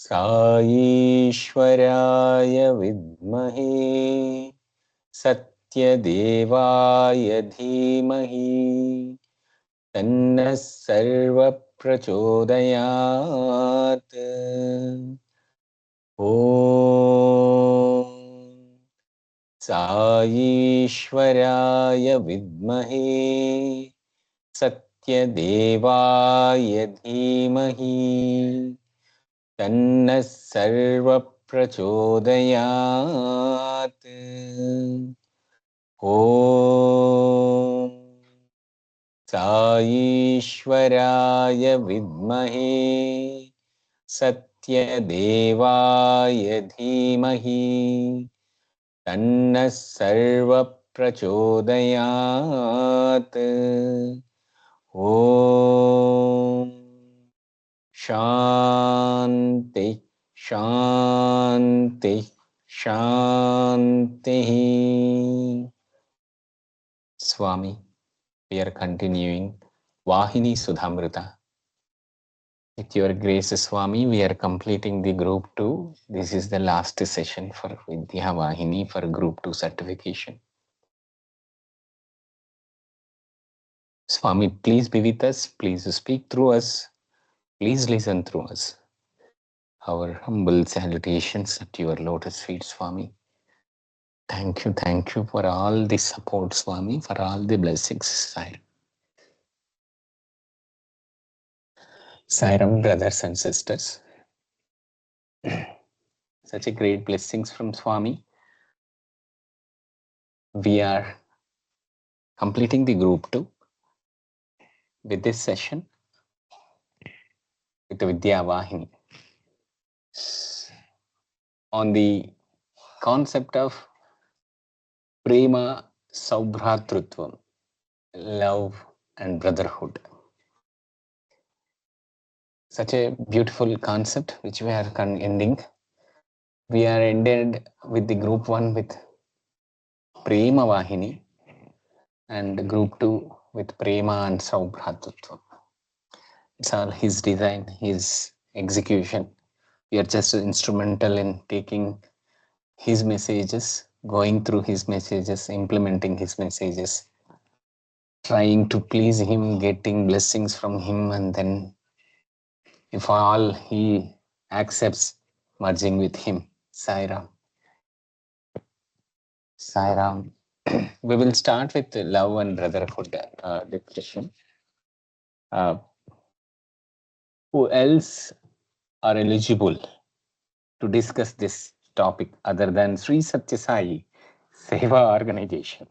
साईश्वराय विद्महे सत्यदेवाय धीमहि तन्नः सर्वप्रचोदयात्। ॐ साईश्वराय विद्महे सत्यदेवाय धीमहि तन्नः सर्वप्रचोदयात्। ॐ साईश्वराय विद्महे सत्यदेवाय धीमहि तन्नः सर्वप्रचोदयात्। ॐ शान्ति शान्ति शान्तिः। Swami, we are continuing Vahini Sudhamrita. With your grace, Swami, we are completing the Group 2. This is the last session for Vidya Vahini for Group 2 certification. Swami, please be with us. Please speak through us. Please listen through us. Our humble salutations at your lotus feet, Swami. Thank you for all the support, Swami, for all the blessings. Sairam, brothers and sisters. Such a great blessings from Swami. We are completing the Group 2 with this session with Vidya Vahini on the concept of Prema Saubhratrutvam, love and brotherhood. Such a beautiful concept which we are ending. We are ended with the Group 1 with Prema Vahini and Group 2 with Prema and Saubhratrutvam. It's all his design, his execution. We are just instrumental in taking his messages, going through his messages, implementing his messages, trying to please him, getting blessings from him, and then if all he accepts, merging with him. Sairam. Sairam. We will start with the love and brotherhood discussion. Who else are eligible to discuss this topic other than Sri Satya Sai Seva Organization?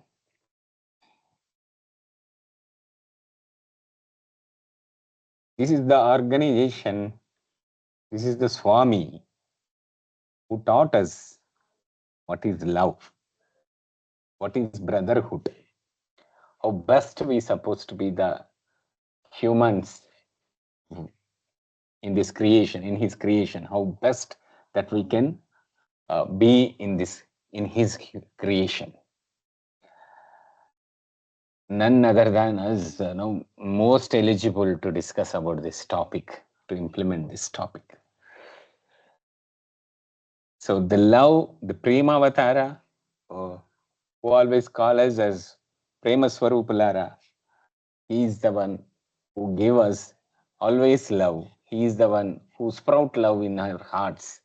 This is the organization, this is the Swami who taught us what is love, what is brotherhood, how best we supposed to be the humans in this creation, in his creation, how best that we can be in his creation. None other than us most eligible to discuss about this topic, to implement this topic. So the love, the Prema Avatara, who always call us as Prema Swarupalara, he is the one who gave us always love. He is the one who sprout love in our hearts,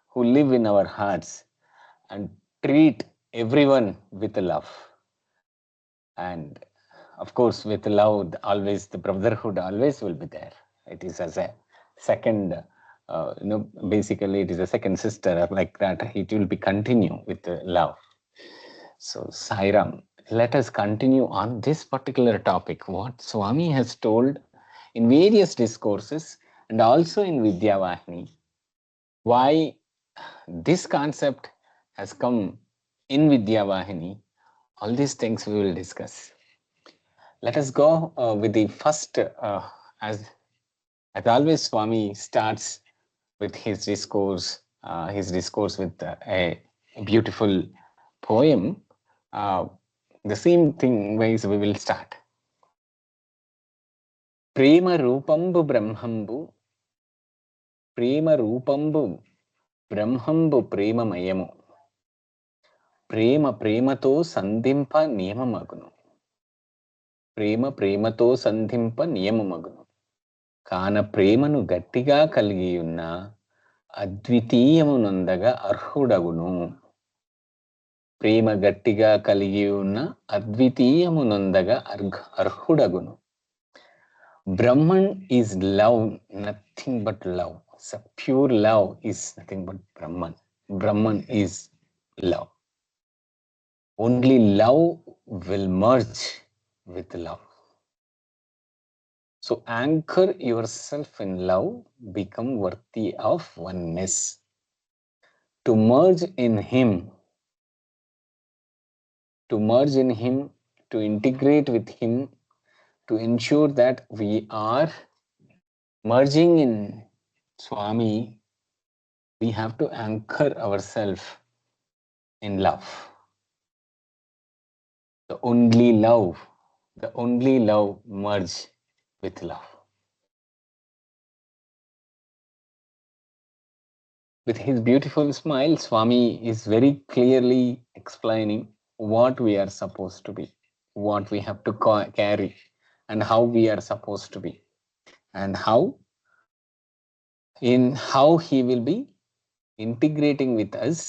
who live in our hearts and treat everyone with love. And of course, with love, always the brotherhood always will be there. It is as a second, basically it is a second sister, like that. It will be continue with love. So Sairam, let us continue on this particular topic, what Swami has told in various discourses and also in Vidya Vahini, why this concept has come in Vidya Vahini. All these things we will discuss. Let us go with the first, as always, Swami starts with his discourse with a beautiful poem. The same thing ways we will start. Prema Rupambu Brahmambu ప్రేమ రూపంబు బ్రహ్మంబు ప్రేమమయము. ప్రేమ ప్రేమతో సంధింప నియమమగును. ప్రేమ ప్రేమతో సంధింప నియమమగును. కాన ప్రేమను గట్టిగా కలిగి ఉన్న అద్వితీయమునందగా అర్హుడగును. ప్రేమ గట్టిగా కలిగి ఉన్న అద్వితీయమునందగా అర్హుడగును. Brahman is love, nothing but love. So pure love is nothing but Brahman. Brahman is love. Only love will merge with love. So anchor yourself in love, become worthy of oneness. To merge in Him, to integrate with Him, to ensure that we are merging in Swami, we have to anchor ourselves in love. The only love merge with love. With his beautiful smile, Swami is very clearly explaining what we are supposed to be, what we have to carry, and how we are supposed to be, and how he will be integrating with us,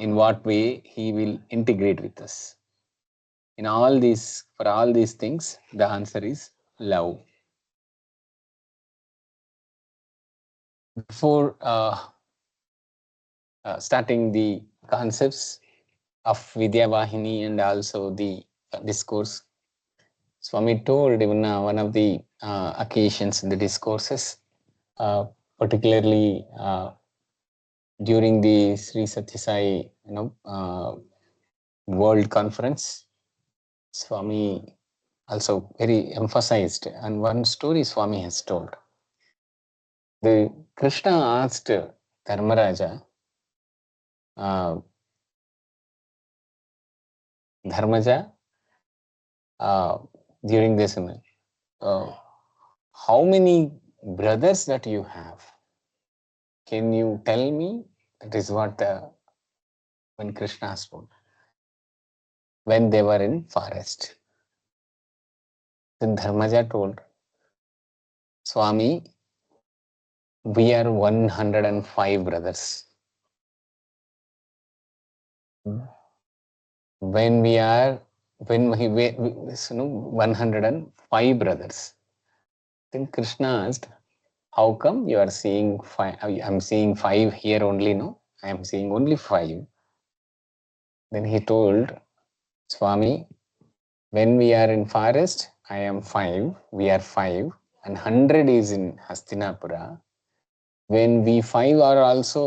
in what way he will integrate with us. For all these things, the answer is love. Before starting the concepts of Vidya Vahini and also the discourse, Swami told even one of the occasions in the discourses, particularly during the Sri Sathya Sai World Conference, Swami also very emphasized, and one story Swami has told. The Krishna asked Dharmaraja, Dharmaja, during this, how many brothers that you have? Can you tell me? That is what when Krishna spoke, when they were in forest. Then Dharmaja told, Swami, we are 105 brothers. When we 105 brothers. Then Krishna asked, how come you are seeing 5? I'm seeing 5 here only, no? I am seeing only 5. Then he told, Swami, when we are in forest, I am 5, we are 5, and 100 is in Hastinapura. When we 5 are also,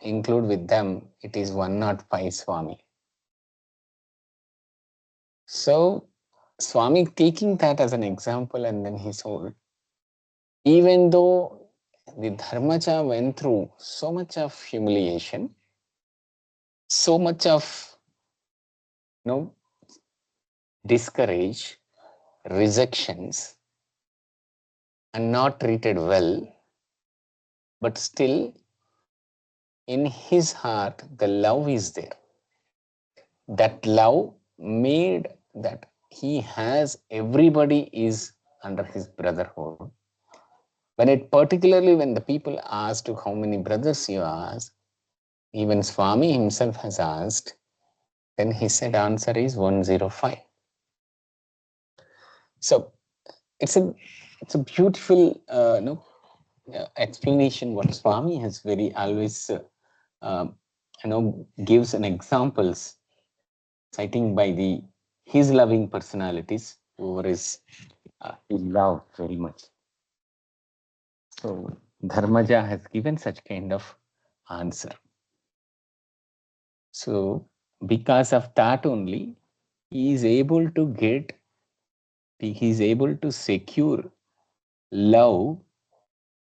include with them, it is 105, Swami. So, Swami taking that as an example, and then he told, even though the Dharmaja went through so much of humiliation, so much of, discourage, rejections, and not treated well, but still in his heart the love is there. That love made that he has, everybody is under his brotherhood. Particularly when the people asked how many brothers you asked, even Swami himself has asked, then he said answer is 105. So it's a beautiful explanation what Swami has very always gives an examples, citing by his loving personalities who is he loved very much. So Dharmaja has given such kind of answer. So because of that only, he is able to secure love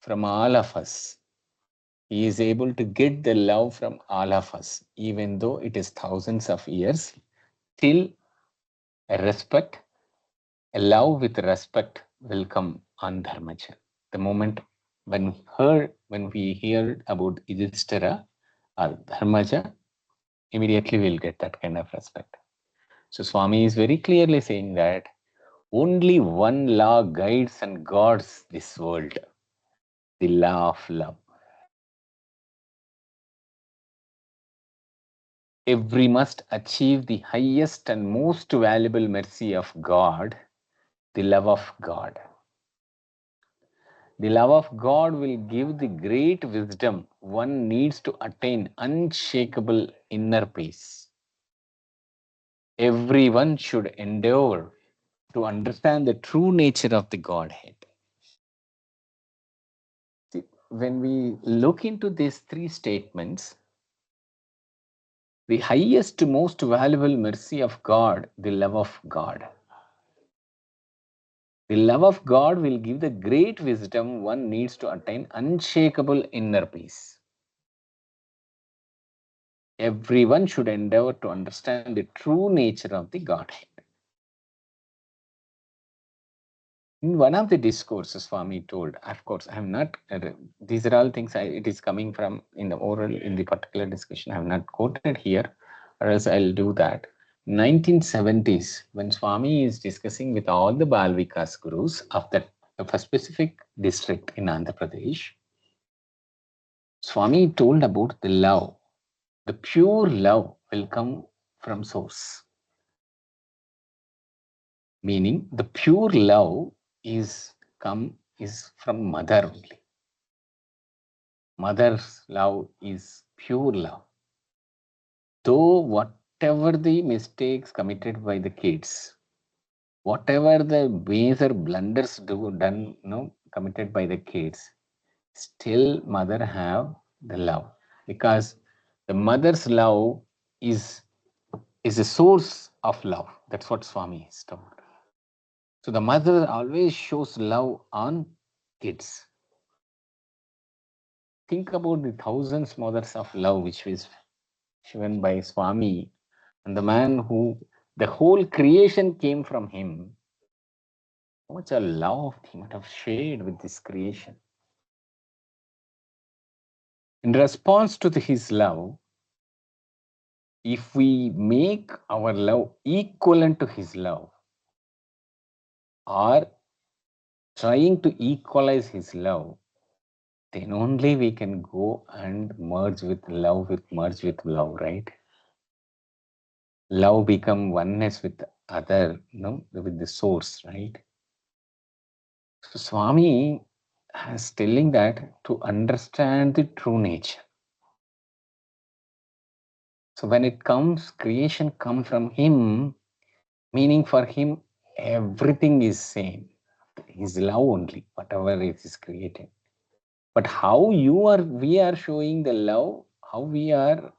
from all of us. He is able to get the love from all of us, even though it is thousands of years. Till a love with respect will come on Dharmaja. The moment when we hear about Yudhishthira or Dharmaja, immediately we'll get that kind of respect. So Swami is very clearly saying that only one law guides and guards this world, the law of love. Every must achieve the highest and most valuable mercy of God, the love of God. The love of God will give the great wisdom one needs to attain unshakable inner peace. Everyone should endeavor to understand the true nature of the Godhead. See, when we look into these three statements, the highest, most valuable mercy of God, the love of God. The love of God will give the great wisdom one needs to attain unshakable inner peace. Everyone should endeavor to understand the true nature of the Godhead. In one of the discourses, Swami told, of course, I have not, these are all things it is coming from in the oral, in the particular discussion. I have not quoted here, or else I'll do that. 1970s, when Swami is discussing with all the Bal Vikas gurus of that of a specific district in Andhra Pradesh, Swami told about the love. The pure love will come from source. Meaning the pure love is from mother only. Mother's love is pure love. Though whatever the mistakes committed by the kids, whatever the major blunders committed by the kids, still mother have the love, because the mother's love is a source of love. That's what Swami is told. So the mother always shows love on kids. Think about the thousands mothers of love which is shown by Swami, and the man who the whole creation came from him. How much a love he might have shared with this creation. In response to his love, if we make our love equivalent to his love, or trying to equalize his love, then only we can go and merge with love, right? Love become oneness with other, with the source, right? So Swami is telling that to understand the true nature. So when it comes, creation come from him, meaning for him, everything is same. His love only, whatever it is created. But how we are showing the love, how we are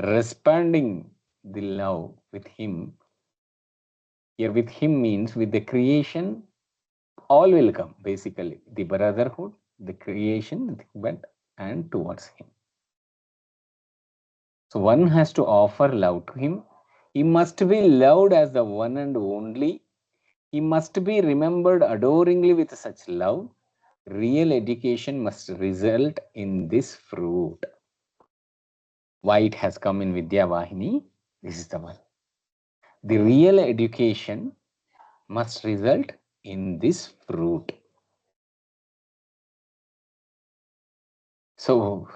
responding the love with him. Here with him means with the creation, all will come basically. The brotherhood, the creation, and towards him. So one has to offer love to him. He must be loved as the one and only. He must be remembered adoringly with such love. Real education must result in this fruit. Why it has come in Vidya Vahini? This is the one. The real education must result in this fruit. So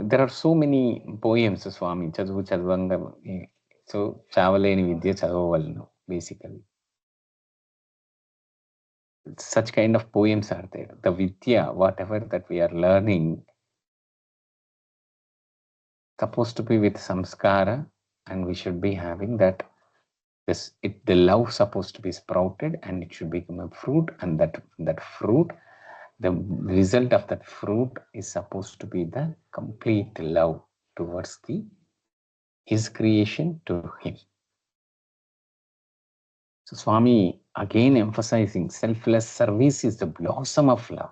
there are so many poems, Swami. Chadavu Chadavanga. So Chavaleni Vidya Chadavalnu, basically. Such kind of poems are there. The Vidya, whatever that we are learning, supposed to be with samskara, and we should be having that. The love supposed to be sprouted, and it should become a fruit, and that fruit, the result of that fruit is supposed to be the complete love towards his creation to him. So Swami again emphasizing selfless service is the blossom of love.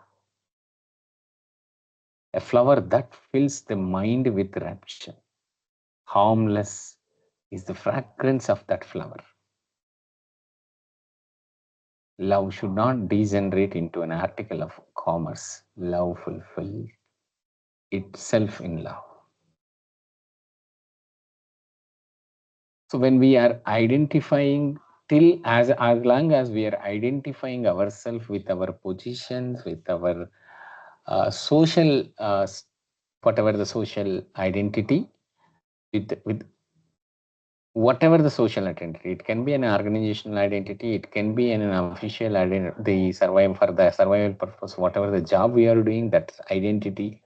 A flower that fills the mind with rapture. Harmless is the fragrance of that flower. love should not degenerate into an article of commerce. Love fulfills itself in love. So when we are identifying, till as long as we are identifying ourselves with our positions, with our social, whatever the social identity, with whatever the social identity, it can be an organizational identity, it can be an official identity, the survival for the survival purpose, whatever the job we are doing, that identity,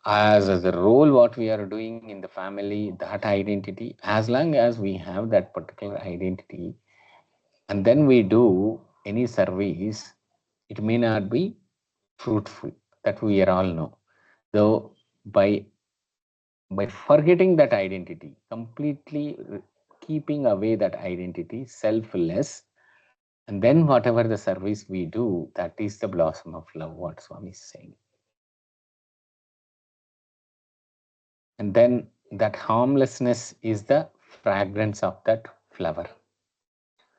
as the role what we are doing in the family, that identity, as long as we have that particular identity, and then we do any service, it may not be fruitful, that we are all know. Though by forgetting that identity, completely keeping away that identity, selfless, and then whatever the service we do, that is the blossom of love, what Swami is saying. And then that harmlessness is the fragrance of that flower.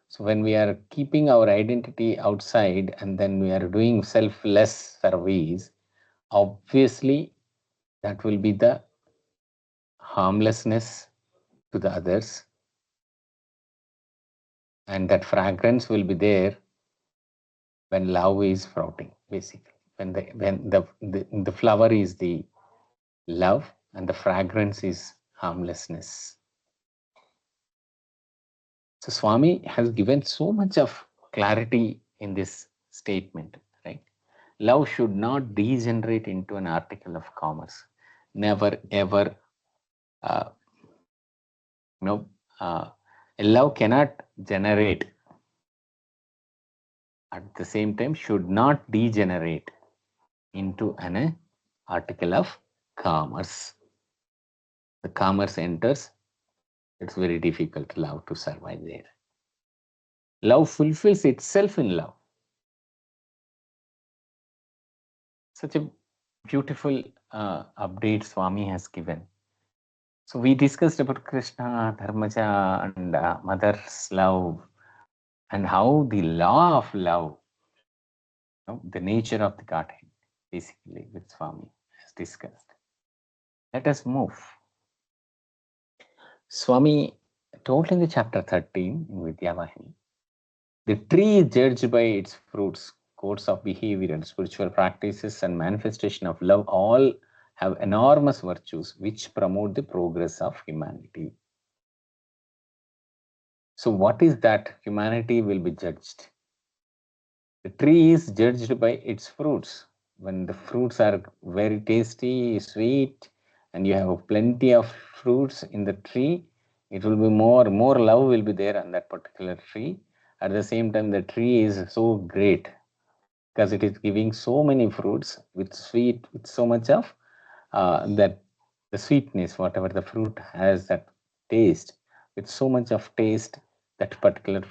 So when we are keeping our identity outside and then we are doing selfless service, obviously that will be the harmlessness to the others, and that fragrance will be there when love is sprouting, basically. When the flower is the love and the fragrance is harmlessness. So Swami has given so much of clarity in this statement, right? Love should not degenerate into an article of commerce. Never ever, uh, no, love cannot generate, at the same time should not degenerate into an article of commerce. The commerce enters, it's very difficult love to survive there. Love fulfills itself in love. Such a beautiful update Swami has given. So we discussed about Krishna, Dharmaja, and mother's love, and how the law of love, the nature of the Godhead, basically, with Swami has discussed. Let us move. Swami told in the chapter 13 in Vidya Vahini, the tree is judged by its fruits. Codes of behavior and spiritual practices and manifestation of love all have enormous virtues which promote the progress of humanity. So what is that? Humanity will be judged. The tree is judged by its fruits. When the fruits are very tasty, sweet, and you have plenty of fruits in the tree, it will be more love will be there on that particular tree. At the same time, the tree is so great because it is giving so many fruits with so much of that the sweetness, whatever the fruit has, that taste, with so much of taste, that particular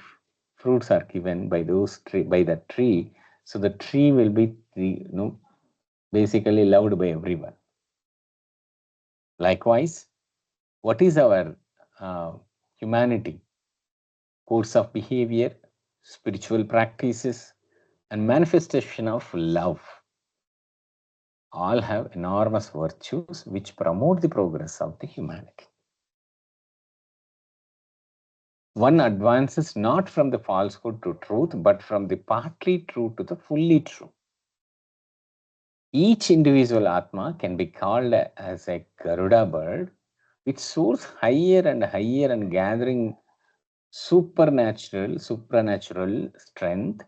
fruits are given by by that tree. So the tree will be basically loved by everyone. Likewise, what is our humanity? Codes of behavior, spiritual practices, and manifestation of love all have enormous virtues which promote the progress of the humanity. One advances not from the falsehood to truth, but from the partly true to the fully true. Each individual Atma can be called as a Garuda bird, which soars higher and higher and gathering supernatural strength,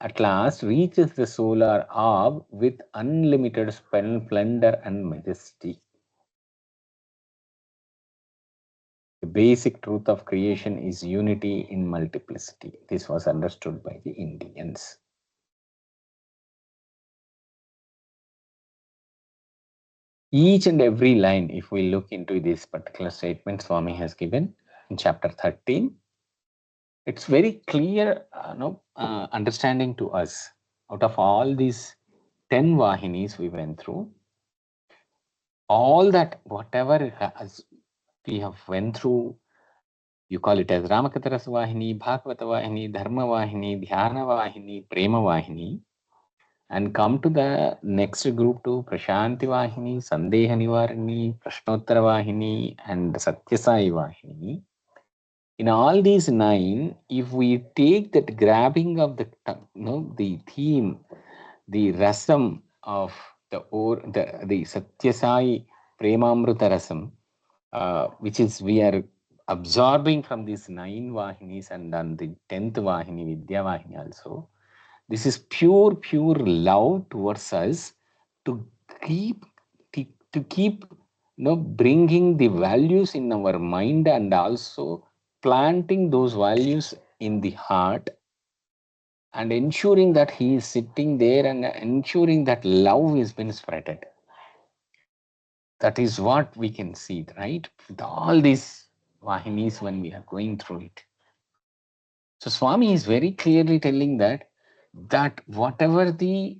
at last reaches the solar orb with unlimited splendor and majesty. The basic truth of creation is unity in multiplicity. This was understood by the Indians. Each and every line, if we look into this particular statement Swami has given in chapter 13, it's very clear understanding to us. Out of all these 10 Vahinis we went through, all that, whatever we have went through, You call it as Ramakatha Vahini, Bhagavata Vahini, Dharma Vahini, Dhyana Vahini, Prema Vahini, and come to the next group to Prashanti Vahini, Sandeha Nivarani, Prashnottara Vahini, and Satyasai Vahini. In all these 9, if we take that grabbing of the the theme, the rasam of the Satyasai Premamruta rasam, which is we are absorbing from these 9 Vahinis, and on the 10th Vahini, Vidya Vahini also. This is pure love towards us to keep keep bringing the values in our mind, and also planting those values in the heart, and ensuring that he is sitting there, and ensuring that love has been spreaded. That is what we can see, right? With all these Vahinis when we are going through it. So Swami is very clearly telling that whatever the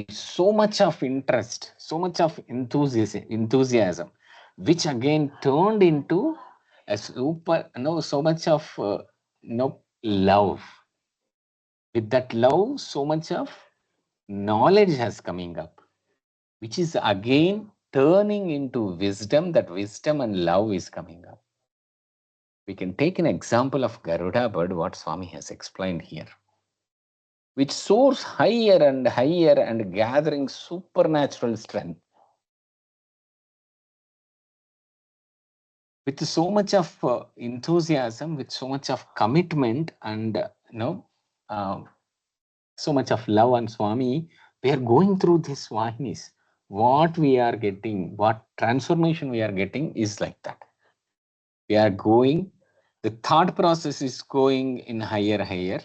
so much of interest, so much of enthusiasm, which again turned into a so much of love. With that love, so much of knowledge has coming up, which is again turning into wisdom. That wisdom and love is coming up. We can take an example of Garuda bird, what Swami has explained here, which soars higher and higher and gathering supernatural strength. With so much of enthusiasm, with so much of commitment, and uh, so much of love and Swami, we are going through this Vahinis. What we are getting, what transformation we are getting is like that. We are going, the thought process is going in higher.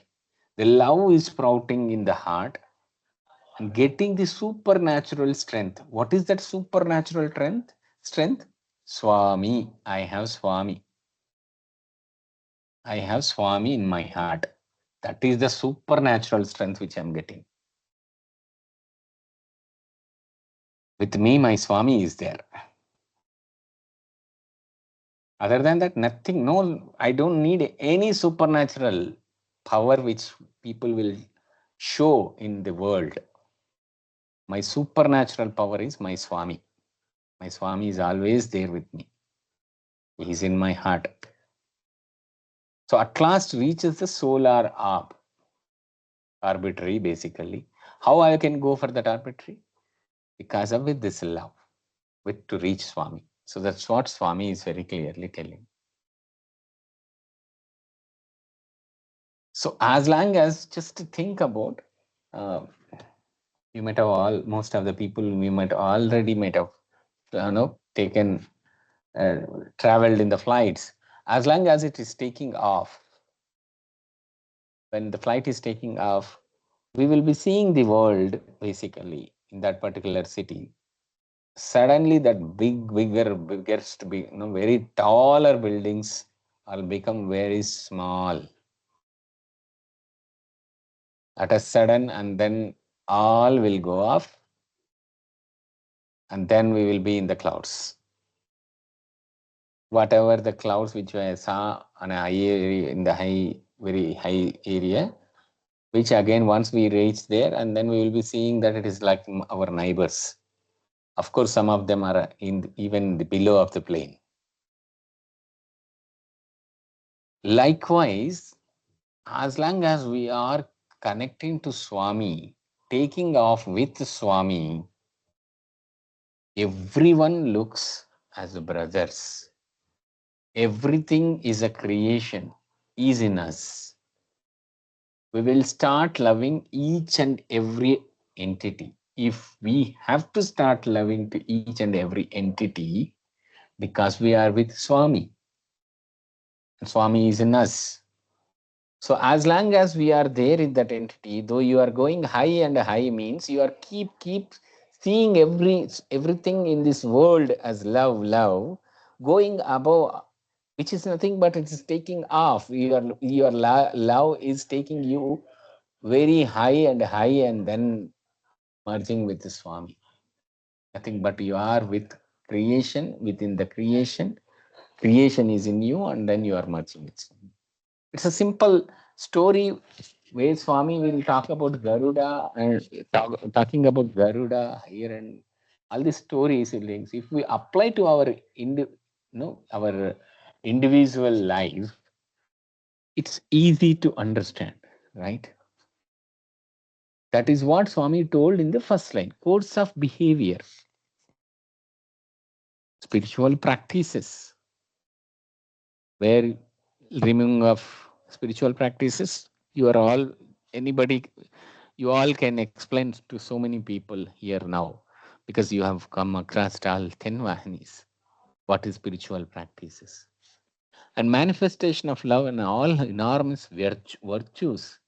The love is sprouting in the heart, and getting the supernatural strength. What is that supernatural strength? Swami. I have Swami. I have Swami in my heart. That is the supernatural strength which I am getting. With me, my Swami is there. Other than that, nothing. No, I don't need any supernatural power which people will show in the world. My supernatural power is my Swami. My Swami is always there with me. He is in my heart. So at last reaches the solar orb. Arbitrary, basically. How I can go for that arbitrary? Because of with this love, with to reach Swami. So that's what Swami is very clearly telling. So as long as just think about, you might have most of the people we might have taken traveled in the flights. As long as it is taking off, when the flight is taking off, we will be seeing the world basically in that particular city. Suddenly that biggest very taller buildings will become very small at a sudden, and then all will go off, and then we will be in the clouds. Whatever the clouds which I saw on a high area, in the very high area, which again once we reach there, and then we will be seeing that it is like our neighbors. Of course, some of them are even below of the plane. Likewise, as long as we are connecting to Swami, taking off with Swami, everyone looks as brothers. Everything is a creation, is in us. We will start loving each and every entity. If we have to start loving to each and every entity, because we are with Swami, and Swami is in us. So as long as we are there in that entity, though you are going high and high, means you are keep seeing everything in this world as love, going above, which is nothing but it is taking off. Your love is taking you very high, and then merging with the Swami. Nothing but you are with creation, within the creation, creation is in you, and then you are merging it. It's a simple story where Swami will talk about Garuda and talking about Garuda here and all these stories. If we apply to our our individual life, it's easy to understand, right? That is what Swami told in the first line: codes of behavior, spiritual practices, where removing of spiritual practices, you are all anybody, you all can explain to so many people here now, because you have come across all 10 Vahinis. What is spiritual practices? And manifestation of love and all enormous virtues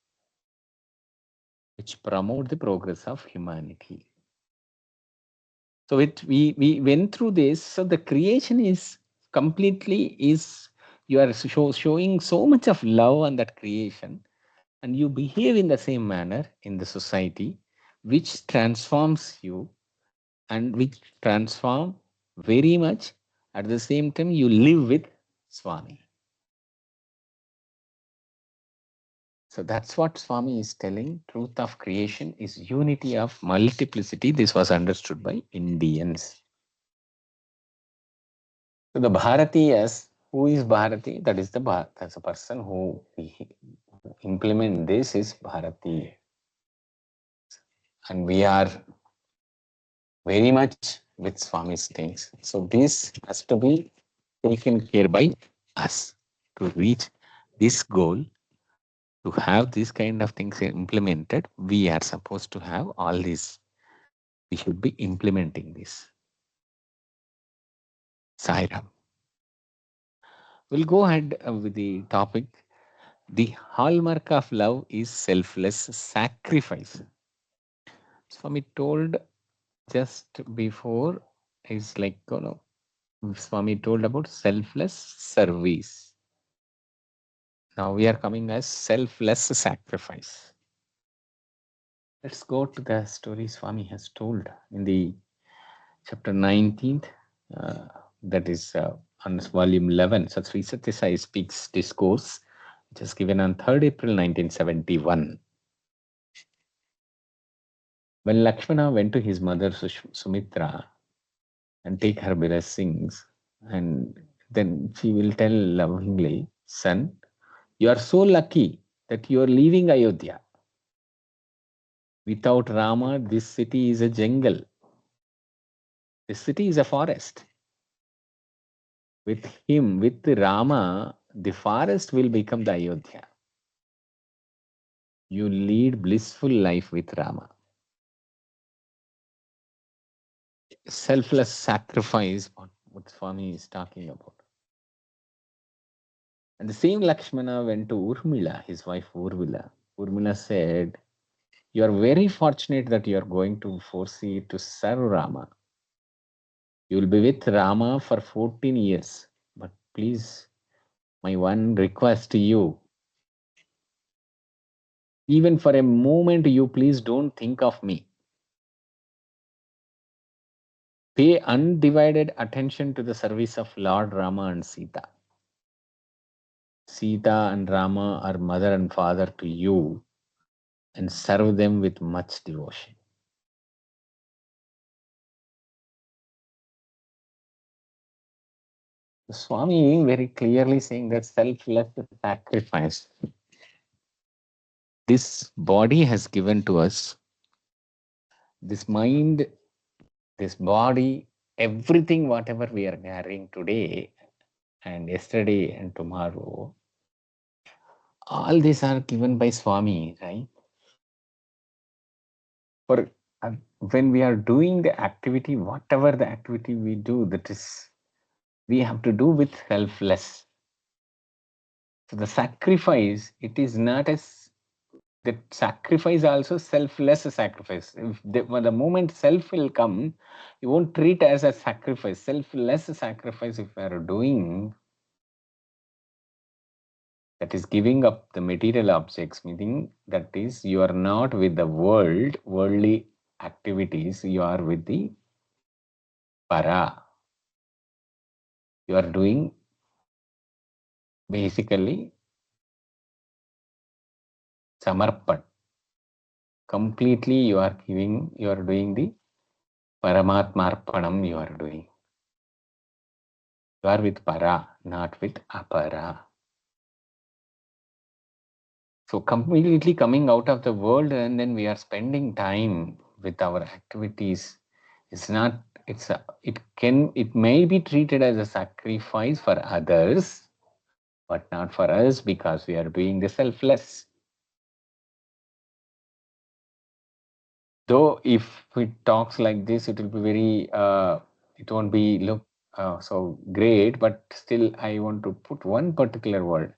which promote the progress of humanity. So we went through this. So the creation is completely is you are showing so much of love on that creation, and you behave in the same manner in the society, which transforms you and which transform very much. At the same time, you live with Swami. So that's what Swami is telling. Truth of creation is unity of multiplicity. This was understood by Indians. So the Bharatiyas, who is Bharati? That is that's a person who implement this is Bharati. And we are very much with Swami's things. So this has to be taken care by us to reach this goal. To have this kind of things implemented, we are supposed to have all these. We should be implementing this. Sairam. We'll go ahead with the topic. The hallmark of love is selfless sacrifice. Swami told just before is like, Swami told about selfless service. Now we are coming as selfless sacrifice. Let's go to the story Swami has told in the chapter 19th, that is on volume 11. So Sri Satya Sai speaks discourse, which is given on 3rd April 1971. When Lakshmana went to his mother Sumitra and take her blessings, and then she will tell lovingly, son, you are so lucky that you are leaving Ayodhya. Without Rama, this city is a jungle. This city is a forest. With him, with Rama, the forest will become the Ayodhya. You lead blissful life with Rama. Selfless sacrifice, what Swami is talking about. And the same Lakshmana went to Urmila, his wife Urmila. Urmila said, you are very fortunate that you are going to foresee to serve Rama. You will be with Rama for 14 years. But please, my one request to you, even for a moment, you please don't think of me. Pay undivided attention to the service of Lord Rama and Sita. Sita and Rama are mother and father to you, and serve them with much devotion. The Swami very clearly saying that selfless sacrifice. This body has given to us, this mind, this body, everything, whatever we are carrying today and yesterday and tomorrow, all these are given by Swami, right? For when we are doing the activity, whatever the activity we do, that is, we have to do with selfless. So the sacrifice, it is not as that sacrifice also selfless sacrifice. If the moment self will come, you won't treat as a sacrifice. Selfless sacrifice, if we are doing, that is giving up the material objects, meaning that is you are not with the world, worldly activities, you are with the para. You are doing basically samarpan. Completely you are giving, you are doing the Paramatmarpanam you are doing. You are with para, not with apara. So completely coming out of the world, and then we are spending time with our activities. It's not, it may be treated as a sacrifice for others, but not for us, because we are doing the selfless. Though if it talks like this, it will be very, it won't be look so great, but still I want to put one particular word.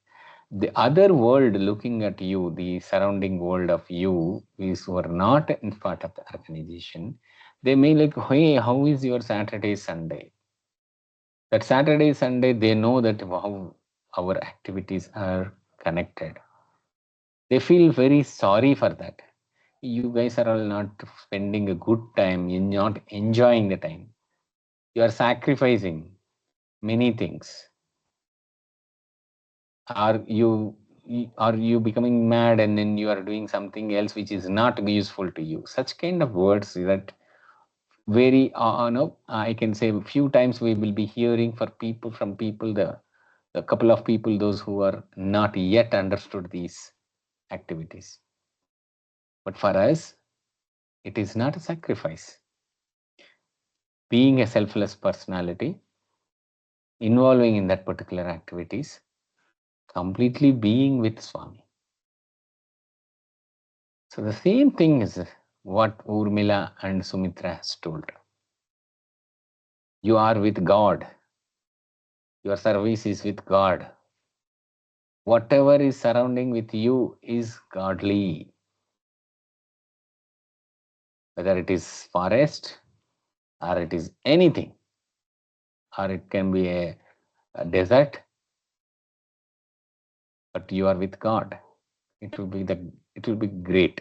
The other world looking at you, the surrounding world of you, is who are not in part of the organization, they may like, hey, how is your Saturday, Sunday? That Saturday, Sunday, they know that how our activities are connected. They feel very sorry for that. You guys are all not spending a good time, you're not enjoying the time. You are sacrificing many things. Are you becoming mad and then you are doing something else which is not useful to you? Such kind of words that very no, I can say a few times we will be hearing for people from people, the couple of people, those who are not yet understood these activities. But for us, it is not a sacrifice. Being a selfless personality, involving in that particular activities, completely being with Swami. So the same thing is what Urmila and Sumitra has told. You are with God. Your service is with God. Whatever is surrounding with you is godly. Whether it is forest or it is anything, or it can be a desert, but you are with God. It will be great.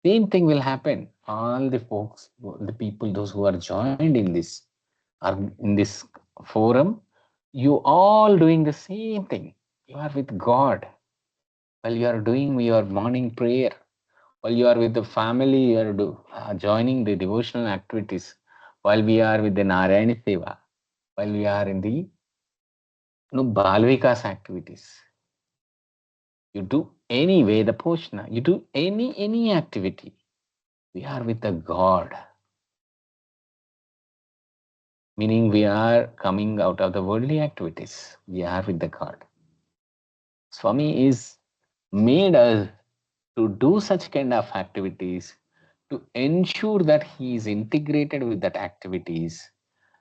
Same thing will happen. All the folks, the people, those who are joined in this, are in this forum, you all doing the same thing. You are with God. While you are doing your morning prayer, while you are with the family, you are joining the devotional activities, while we are with the Narayana Seva, while we are in the Balvikas activities. You do any way, the Poshna, you do any activity. We are with the God. Meaning we are coming out of the worldly activities. We are with the God. Swami is made us to do such kind of activities to ensure that he is integrated with that activities,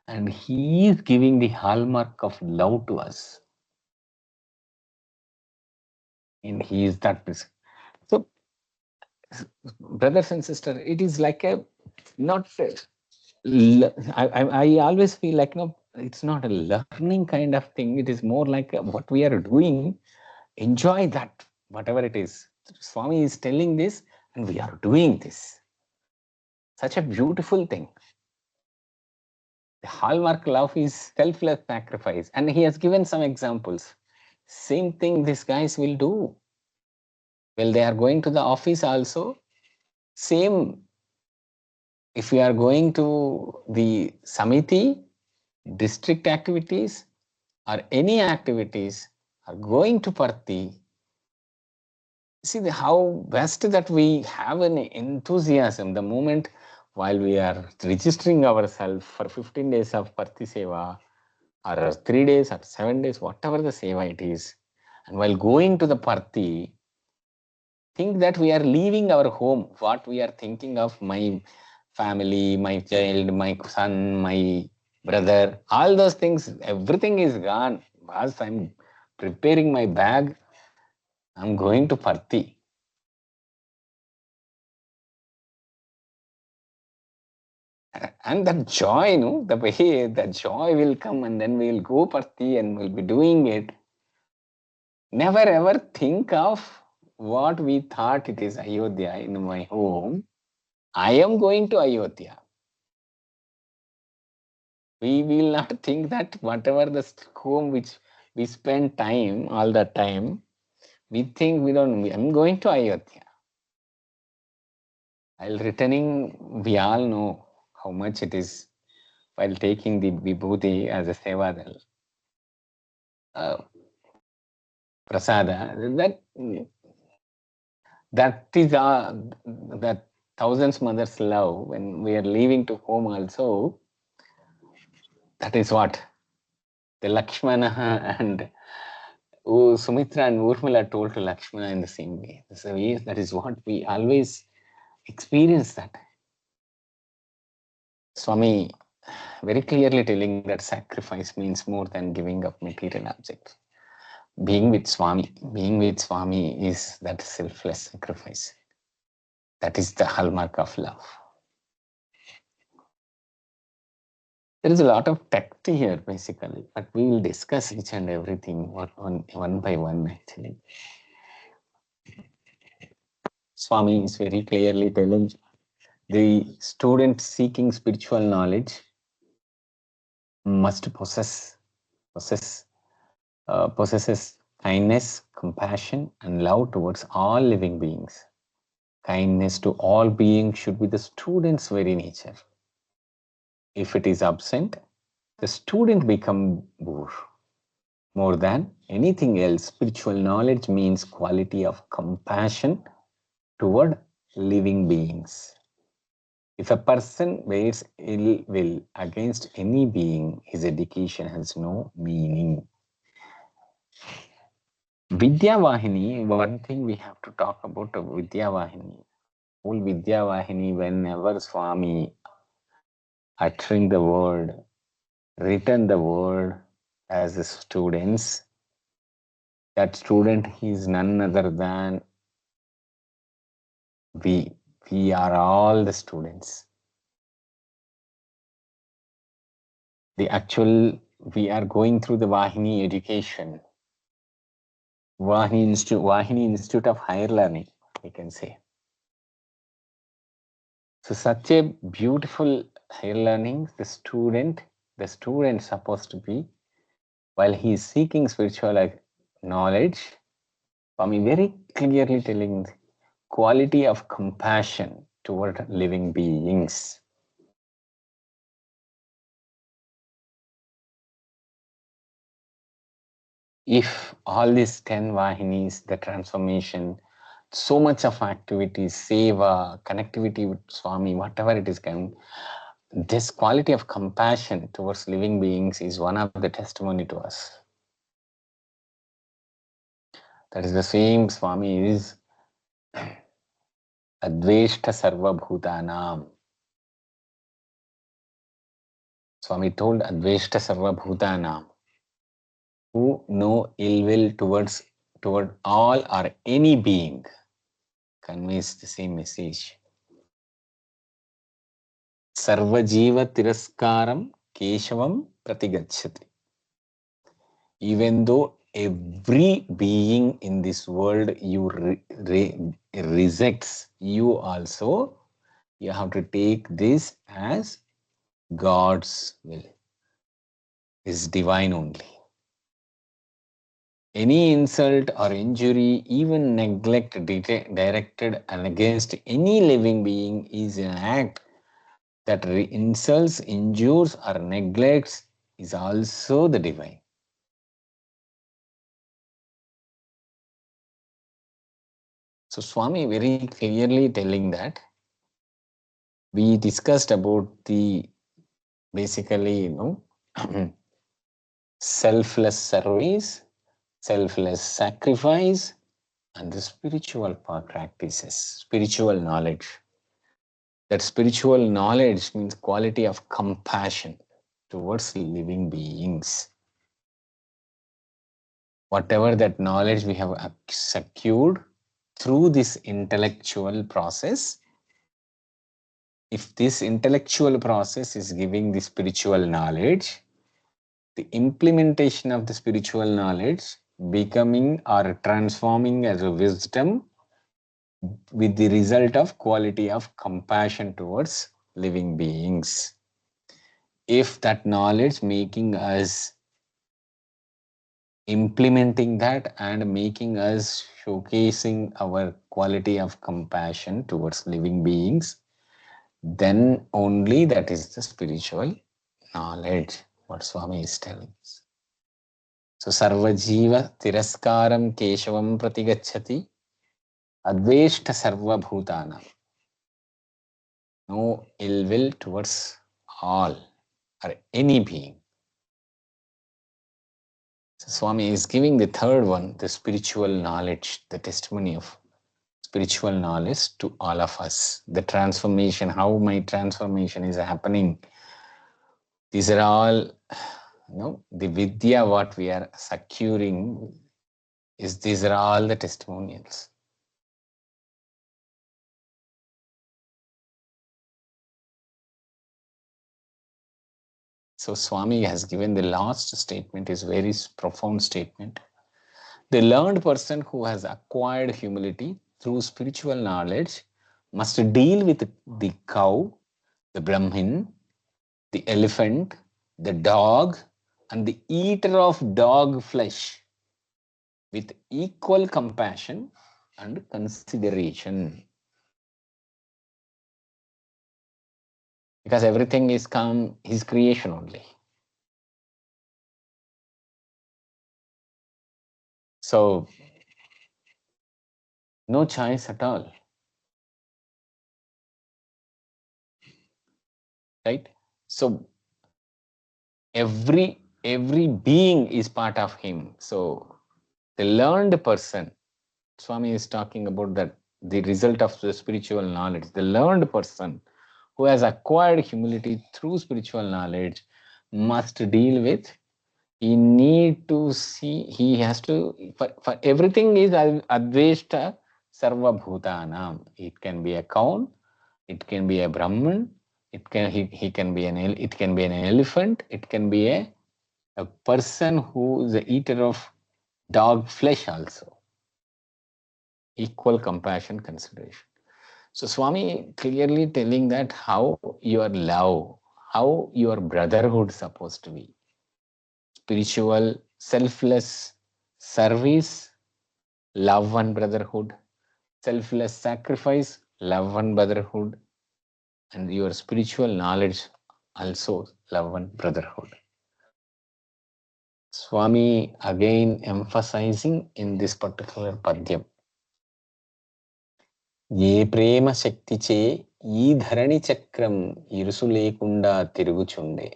and he is giving the hallmark of love to us, and he is that person. So brothers and sisters, it is like a not I always feel like, no, it's not a learning kind of thing. It is more like what we are doing. Enjoy that, whatever it is. Swami is telling this, and we are doing this. Such a beautiful thing. The hallmark love is selfless sacrifice, and he has given some examples. Same thing these guys will do. Well, they are going to the office also. Same. If we are going to the Samiti, district activities, or any activities, are going to Parthi, see how best that we have an enthusiasm the moment while we are registering ourselves for 15 days of Parthi Seva, or 3 days or 7 days, whatever the Seva it is. And while going to the Parthi, think that we are leaving our home. What we are thinking of, my family, my child, my son, my brother, all those things, everything is gone. As I'm preparing my bag, I'm going to Parthi. And that joy, no, the way that joy will come, and then we'll go Parthi and we'll be doing it. Never ever think of what we thought it is Ayodhya in my home. I am going to Ayodhya. We will not think that whatever the home which We spend time, all the time. We think I'm going to Ayodhya. While returning, we all know how much it is while taking the vibhuti as a sevadal. Prasada, that is that thousands mothers love when we are leaving to home also. That is what the Lakshmana and Sumitra and Urmila told to Lakshmana in the same way. So yes, that is what we always experience that. Swami very clearly telling that sacrifice means more than giving up material objects. Being with Swami is that selfless sacrifice. That is the hallmark of love. There is a lot of text here basically, but we will discuss each and everything one by one actually. Swami is very clearly telling the student seeking spiritual knowledge must possesses kindness, compassion, and love towards all living beings. Kindness to all beings should be the student's very nature. If it is absent, the student becomes bored. More than anything else, spiritual knowledge means quality of compassion toward living beings. If a person bears ill will against any being, his education has no meaning. Vidya Vahini, one thing we have to talk about Vidya Vahini. Whole Vidya Vahini, whenever Swami uttering the word, written the word as the students, that student is none other than we. We are all the students. The actual, we are going through the Vahini education. Vahini Institute of Higher Learning, we can say. So such a beautiful higher learning, the student supposed to be, while he is seeking spiritual knowledge, Swami very clearly telling the quality of compassion toward living beings. If all these 10 Vahinis, the transformation, so much of activities, seva, connectivity with Swami, whatever it is, this quality of compassion towards living beings is one of the testimony to us. That is the same Swami is Adveshta Sarva Bhutanam. Swami told Adveshta Sarva Bhutanam, who know ill will toward all or any being, conveys the same message. Sarva Jiva Tiraskaram Keshavam Pratigachati. Even though every being in this world you rejects, you also, you have to take this as God's will, is divine only. Any insult or injury, even neglect directed against any living being is an act that insults, injures, or neglects is also the divine. So Swami very clearly telling that we discussed about the basically, selfless service, selfless sacrifice, and the spiritual practices, spiritual knowledge. That spiritual knowledge means quality of compassion towards living beings. Whatever that knowledge we have secured through this intellectual process, if this intellectual process is giving the spiritual knowledge, the implementation of the spiritual knowledge becoming or transforming as a wisdom with the result of quality of compassion towards living beings. If that knowledge making us implementing that and making us showcasing our quality of compassion towards living beings, then only that is the spiritual knowledge, what Swami is telling us. So Sarvajiva Tiraskaram Keshavam Pratigachati Adveshta Sarvabhutanam. No ill will towards all or any being. So Swami is giving the third one, the spiritual knowledge, the testimony of spiritual knowledge to all of us. The transformation, how my transformation is happening. These are all, the Vidya what we are securing is these are all the testimonials. So Swami has given the last statement, is very profound statement. The learned person who has acquired humility through spiritual knowledge must deal with the cow, the Brahmin, the elephant, the dog, and the eater of dog flesh with equal compassion and consideration. Because everything is his creation only. So, no choice at all. Right? So, every being is part of him. So, the learned person, Swami is talking about that the result of the spiritual knowledge. The learned person who has acquired humility through spiritual knowledge must deal with, he need to see, he has to, for everything is adveshta sarva bhutanam. It can be a cow, it can be a Brahman, he can be it can be an elephant, it can be a person who is the eater of dog flesh also. Equal compassion, consideration. So Swami clearly telling that how your love, how your brotherhood supposed to be. Spiritual, selfless service, love and brotherhood. Selfless sacrifice, love and brotherhood. And your spiritual knowledge, also love and brotherhood. Swami again emphasizing in this particular padyam. ఏ ప్రేమ శక్తిచే ఈ ధరణి చక్రం ఇరుసు లేకుండా తిరుగుచుండే,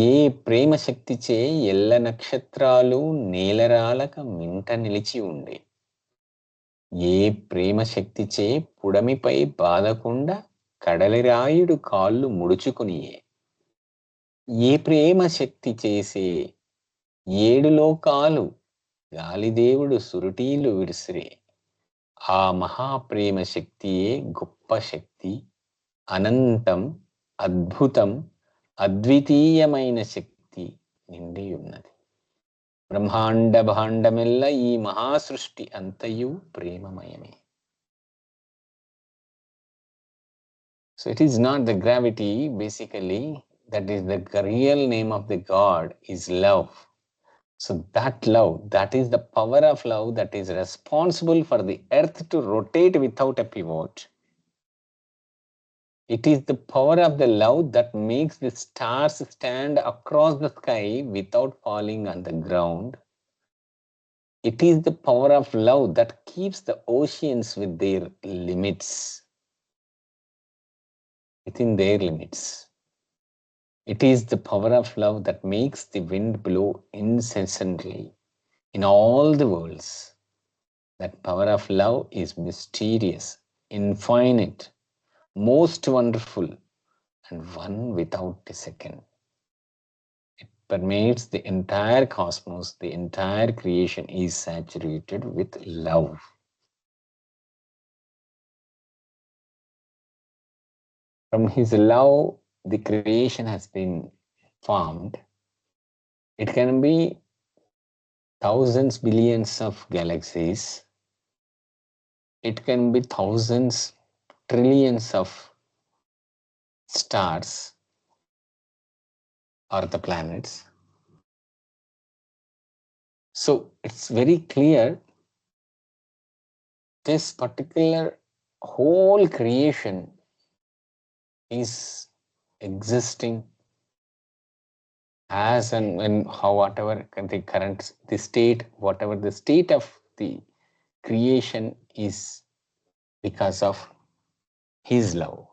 ఏ ప్రేమ శక్తిచే ఎల్ల నక్షత్రాలు నేలరాలక మింట నిలిచి ఉండే, ఏ ప్రేమ శక్తిచే పుడమిపై బాదకుండా కడలిరాయుడు కాళ్ళు ముడుచుకునియే, ఏ ప్రేమ శక్తి చేసే ఏడు లోకాలు గాలిదేవుడు సురుటీలు విడిసిరే, ఆ మహాప్రేమ శక్తియే గొప్ప శక్తి, అనంతం, అద్భుతం, అద్వితీయమైన శక్తి నిండి ఉన్నది. బ్రహ్మాండ భాండమెల్ల ఈ మహాసృష్టి అంతయు ప్రేమమయమే. So it is not the gravity, basically, that is the real name of the God is love. So that love, that is the power of love that is responsible for the earth to rotate without a pivot. It is the power of the love that makes the stars stand across the sky without falling on the ground. It is the power of love that keeps the oceans with their limits, within their limits. It is the power of love that makes the wind blow incessantly in all the worlds. That power of love is mysterious, infinite, most wonderful, and one without a second. It permeates the entire cosmos, the entire creation is saturated with love. From his love, the creation has been formed. It can be thousands, billions of galaxies. It can be thousands, trillions of stars or the planets. So it's very clear this particular whole creation is existing as and when, how, whatever the current, the state, whatever the state of the creation is because of his love.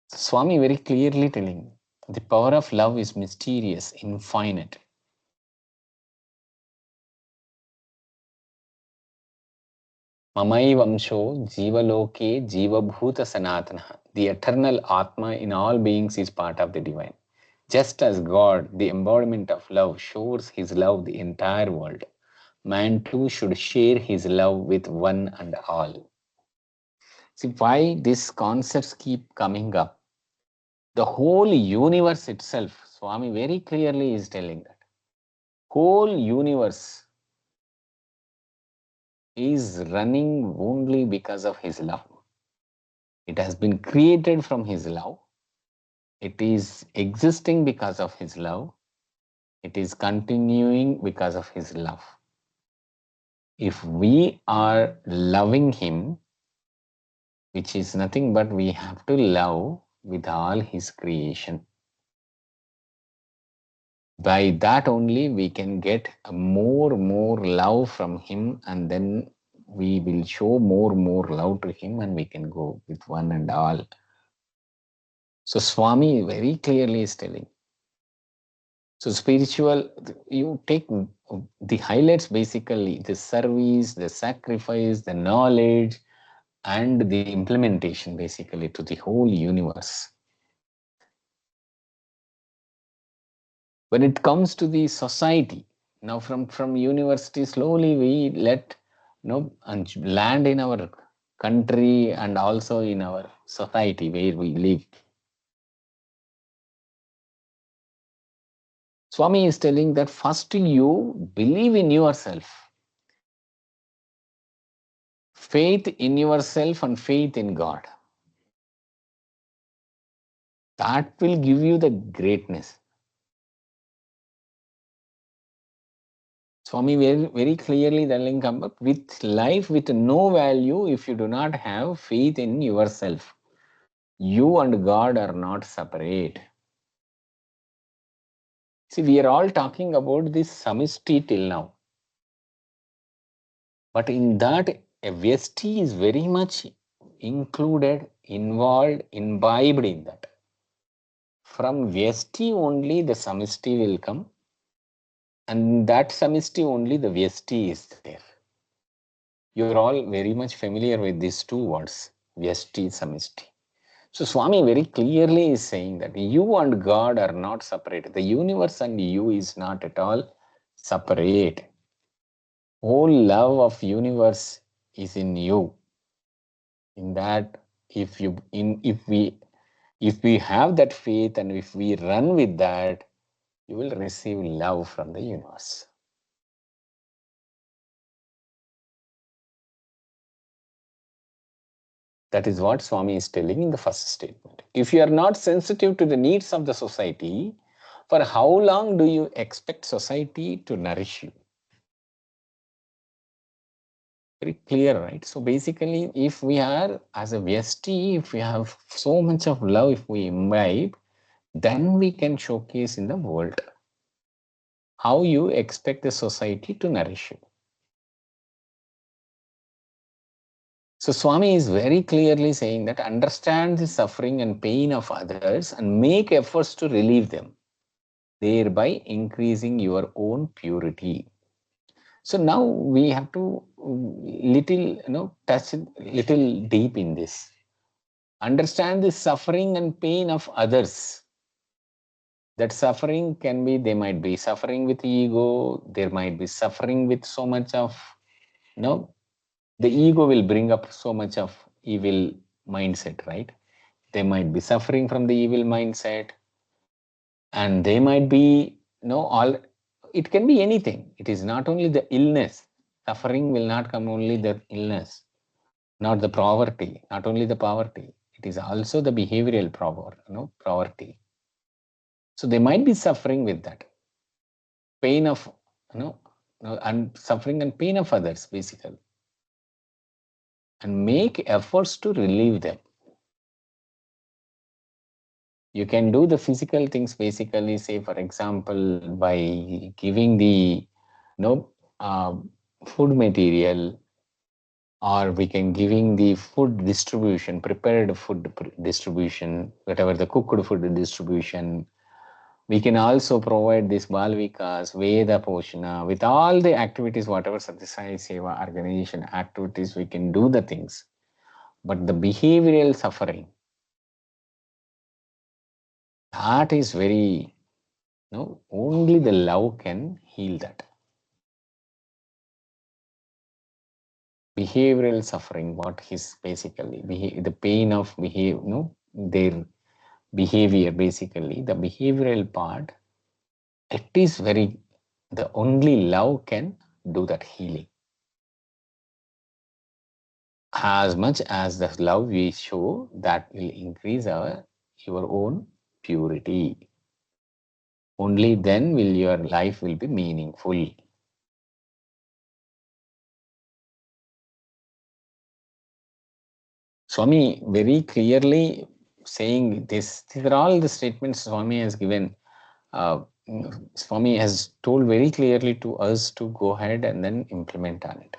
Swami very clearly telling the power of love is mysterious, infinite. Mamaivamsho jivaloke jivabhuta sanatana. The eternal Atma in all beings is part of the divine. Just as God, the embodiment of love, shows his love the entire world, man too should share his love with one and all. See why these concepts keep coming up. The whole universe itself, Swami very clearly is telling that. Whole universe is running only because of his love. It has been created from his love. It is existing because of his love. It is continuing because of his love. If we are loving him, which is nothing but we have to love with all his creation. By that only we can get more love from him, and then we will show more love to him, and we can go with one and all. So Swami very clearly is telling. So spiritual, you take the highlights basically the service, the sacrifice, the knowledge, and the implementation basically to the whole universe. When it comes to the society, now from university, slowly we let land in our country and also in our society where we live. Swami is telling that first you believe in yourself, faith in yourself and faith in God. That will give you the greatness. Swami very clearly telling, come up with life with no value if you do not have faith in yourself. You and God are not separate. See, we are all talking about this samishti till now. But in that, a vyasti is very much included, involved, imbibed in that. From vyasti only the samishti will come, and that samishti only the vyasti is there. You're all very much familiar with these two words, vyasti, samishti. So Swami very clearly is saying that you and God are not separate. The universe and you is not at all separate. Whole love of universe is in you. In that, if we have that faith and if we run with that, you will receive love from the universe. That is what Swami is telling in the first statement. If you are not sensitive to the needs of the society, for how long do you expect society to nourish you? Very clear, right? So basically, if we are as a Vyasti, if we have so much of love, if we imbibe, then we can showcase in the world how you expect the society to nourish you. So Swami is very clearly saying that understand the suffering and pain of others and make efforts to relieve them, thereby increasing your own purity. So now we have to touch a little deep in this. Understand the suffering and pain of others. That suffering can be, they might be suffering with ego, there might be suffering with so much of, the ego will bring up so much of evil mindset, right? They might be suffering from the evil mindset, and they might be, all, it can be anything. It is not only the illness. Suffering will not come only the illness, not the poverty, not only the poverty. It is also the behavioral poverty. So they might be suffering with that pain of, and suffering and pain of others, basically, and make efforts to relieve them. You can do the physical things, basically, say, for example, by giving the, uh, food material, or we can giving the food distribution, prepared food distribution, whatever the cooked food distribution. We can also provide this Balvikas, Veda Poshana, with all the activities, whatever Satyasai Seva organization activities, we can do the things. But the behavioral suffering, that is very, only the love can heal that. Behavioral suffering, what is basically the pain of their behavior, basically, the behavioral part, it is very, the only love can do that healing. As much as the love we show, that will increase your own purity. Only then will your life will be meaningful. Swami very clearly saying this. These are all the statements Swami has given. Swami has told very clearly to us to go ahead and then implement on it.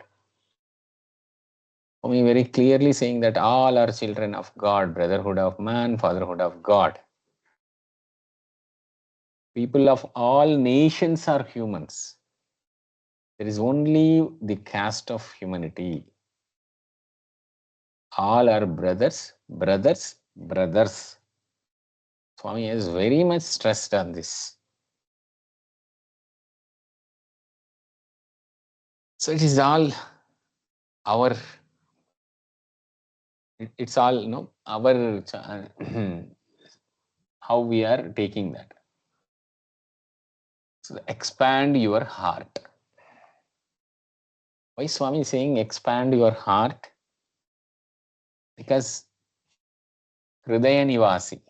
Swami very clearly saying that all are children of God, brotherhood of man, fatherhood of God. People of all nations are humans. There is only the caste of humanity. All are brothers, brothers, brothers. Swami has very much stressed on this. So it is all our, it's all, our, how we are taking that. So expand your heart. Why Swami is saying expand your heart? Because Hridaya Nivasi.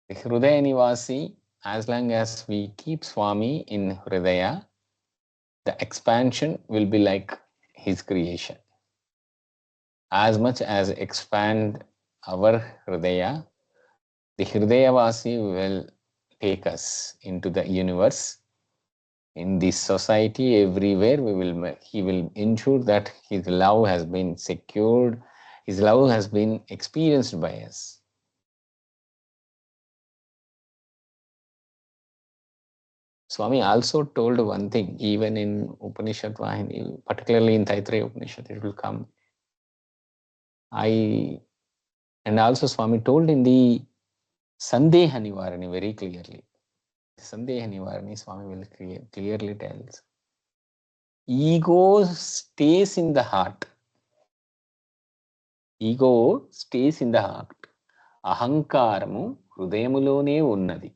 The Hridaya Nivasi, as long as we keep Swami in Hridaya, the expansion will be like his creation. As much as expand our Hridaya, the Hridayavasi will take us into the universe. In this society, everywhere, he will ensure that his love has been secured, his love has been experienced by us. Swami also told one thing, even in Upanishad Vahini, particularly in Taittiriya Upanishad, it will come. And also Swami told in the Sandeha Nivarani very clearly. Sandeha Nivarani, Swami will clearly tells. Ego stays in the heart. Ego stays in the heart. Ahankaramu హృదయములోనే ఉన్నది.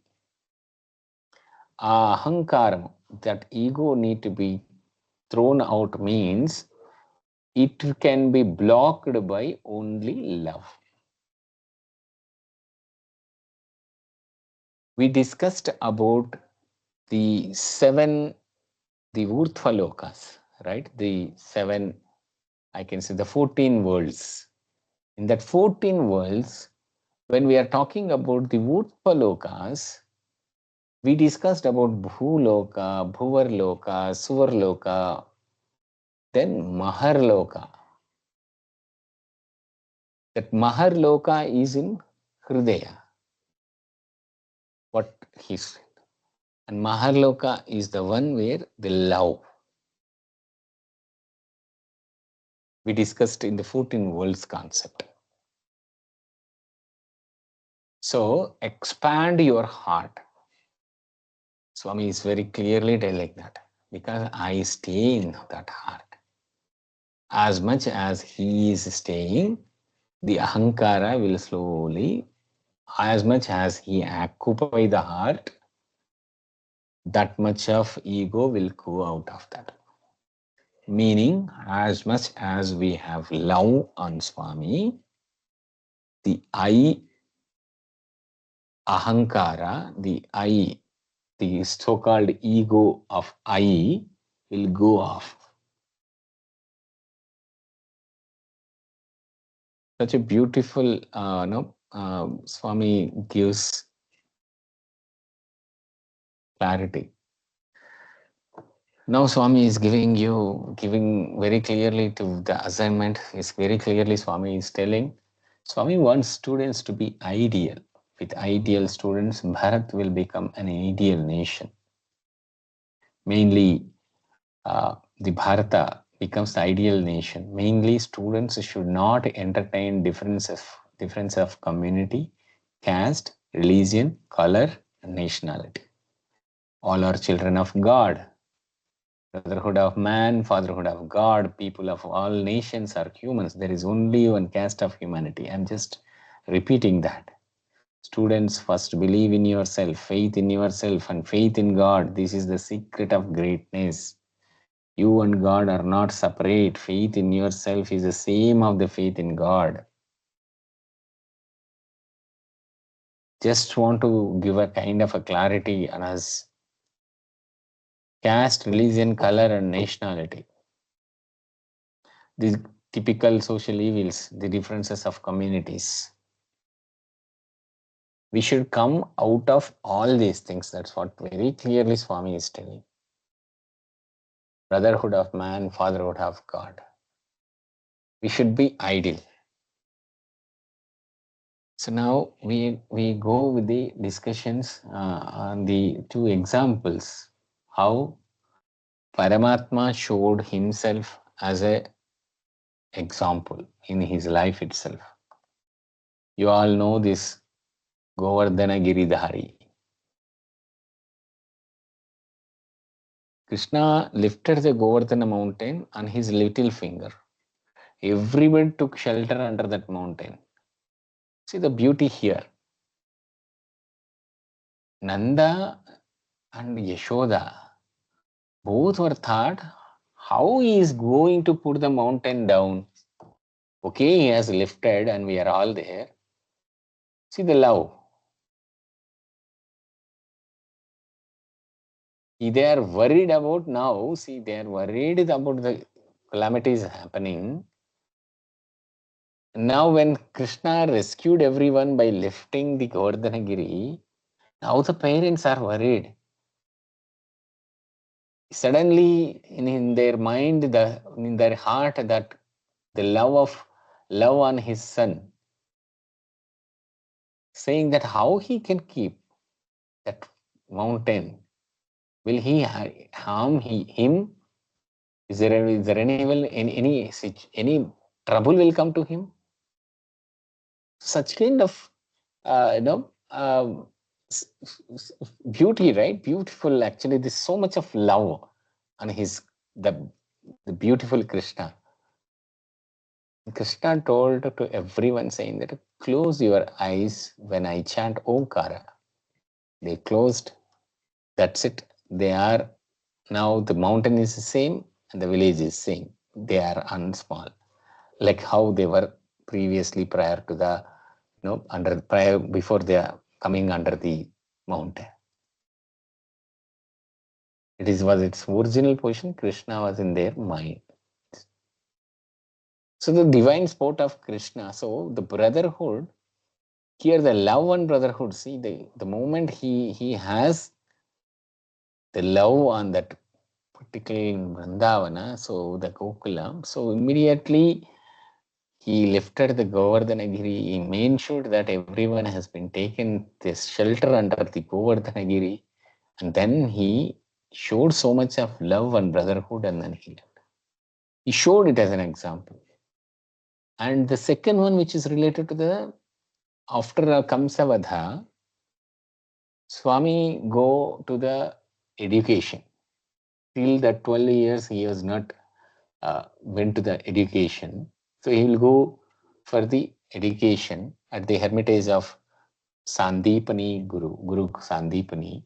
ఆ అహంకారము, that ego need to be thrown out means it can be blocked by only love. We discussed about the Urdhva Lokas, right? The 7, I can say the 14 worlds. In that 14 worlds, when we are talking about the Urdhva Lokas, we discussed about Bhuloka, Bhuvarloka, Suvarloka, then Maharloka. That Maharloka is in Hridaya. What he said. And Maharloka is the one where the love. We discussed in the 14 worlds concept. So expand your heart. Swami is very clearly telling that, because I stay in that heart. As much as he is staying, the ahankara will slowly, as much as he occupy the heart, that much of ego will go out of that. Meaning, as much as we have love on Swami, the I ahankara, the I, the so-called ego of I will go off. Such a beautiful, Swami gives clarity. Now Swami is giving very clearly to the assignment. Is very clearly Swami is telling. Swami wants students to be ideal. With ideal students, Bharat will become an ideal nation. Mainly, the Bharata becomes the ideal nation. Mainly, students should not entertain difference of community, caste, religion, color, and nationality. All are children of God. Brotherhood of man, fatherhood of God, people of all nations are humans. There is only one caste of humanity. I'm just repeating that. Students, first believe in yourself, faith in yourself, and faith in God. This is the secret of greatness. You and God are not separate. Faith in yourself is the same of the faith in God. Just want to give a kind of a clarity on us. Caste, religion, color, and nationality. These typical social evils, the differences of communities. We should come out of all these things. That's what very clearly Swami is telling. Brotherhood of man, fatherhood of God. We should be ideal. So now we go with the discussions on the two examples. How Paramatma showed himself as a example in his life itself. You all know this Govardhana Giridhari. Krishna lifted the Govardhana mountain on his little finger. Everyone took shelter under that mountain. See the beauty here. Nanda and Yashoda both were thought how he is going to put the mountain down. Okay, he has lifted and we are all there. See the love. They are worried about now. See, they are worried about the calamities happening. Now, when Krishna rescued everyone by lifting the Govardhanagiri, now the parents are worried. Suddenly, in their mind, in their heart, that the love on his son, saying that how he can keep that mountain. Will he harm him? Is there any trouble will come to him? Such kind of beauty, right? Beautiful. Actually, there's so much of love on the beautiful Krishna. Krishna told to everyone saying that close your eyes when I chant Omkara. They closed. That's it. They are now the mountain is the same and the village is same. They are unsmall, like how they were previously prior to the before they are coming under the mountain. Was its original position. Krishna was in their mind. So the divine sport of Krishna. So the brotherhood here, the love and brotherhood. See the moment he has the love on that particular Vrindavana, so the Gokula. So immediately he lifted the Govardhanagiri. He made sure that everyone has been taken this shelter under the Govardhanagiri, and then he showed so much of love and brotherhood, and then he showed it as an example. And the second one, which is related to the after Kamsavadha, Swami go to the education. Till the 12 years he was not went to the education. So he will go for the education at the hermitage of Sandipani Guru Sandipani.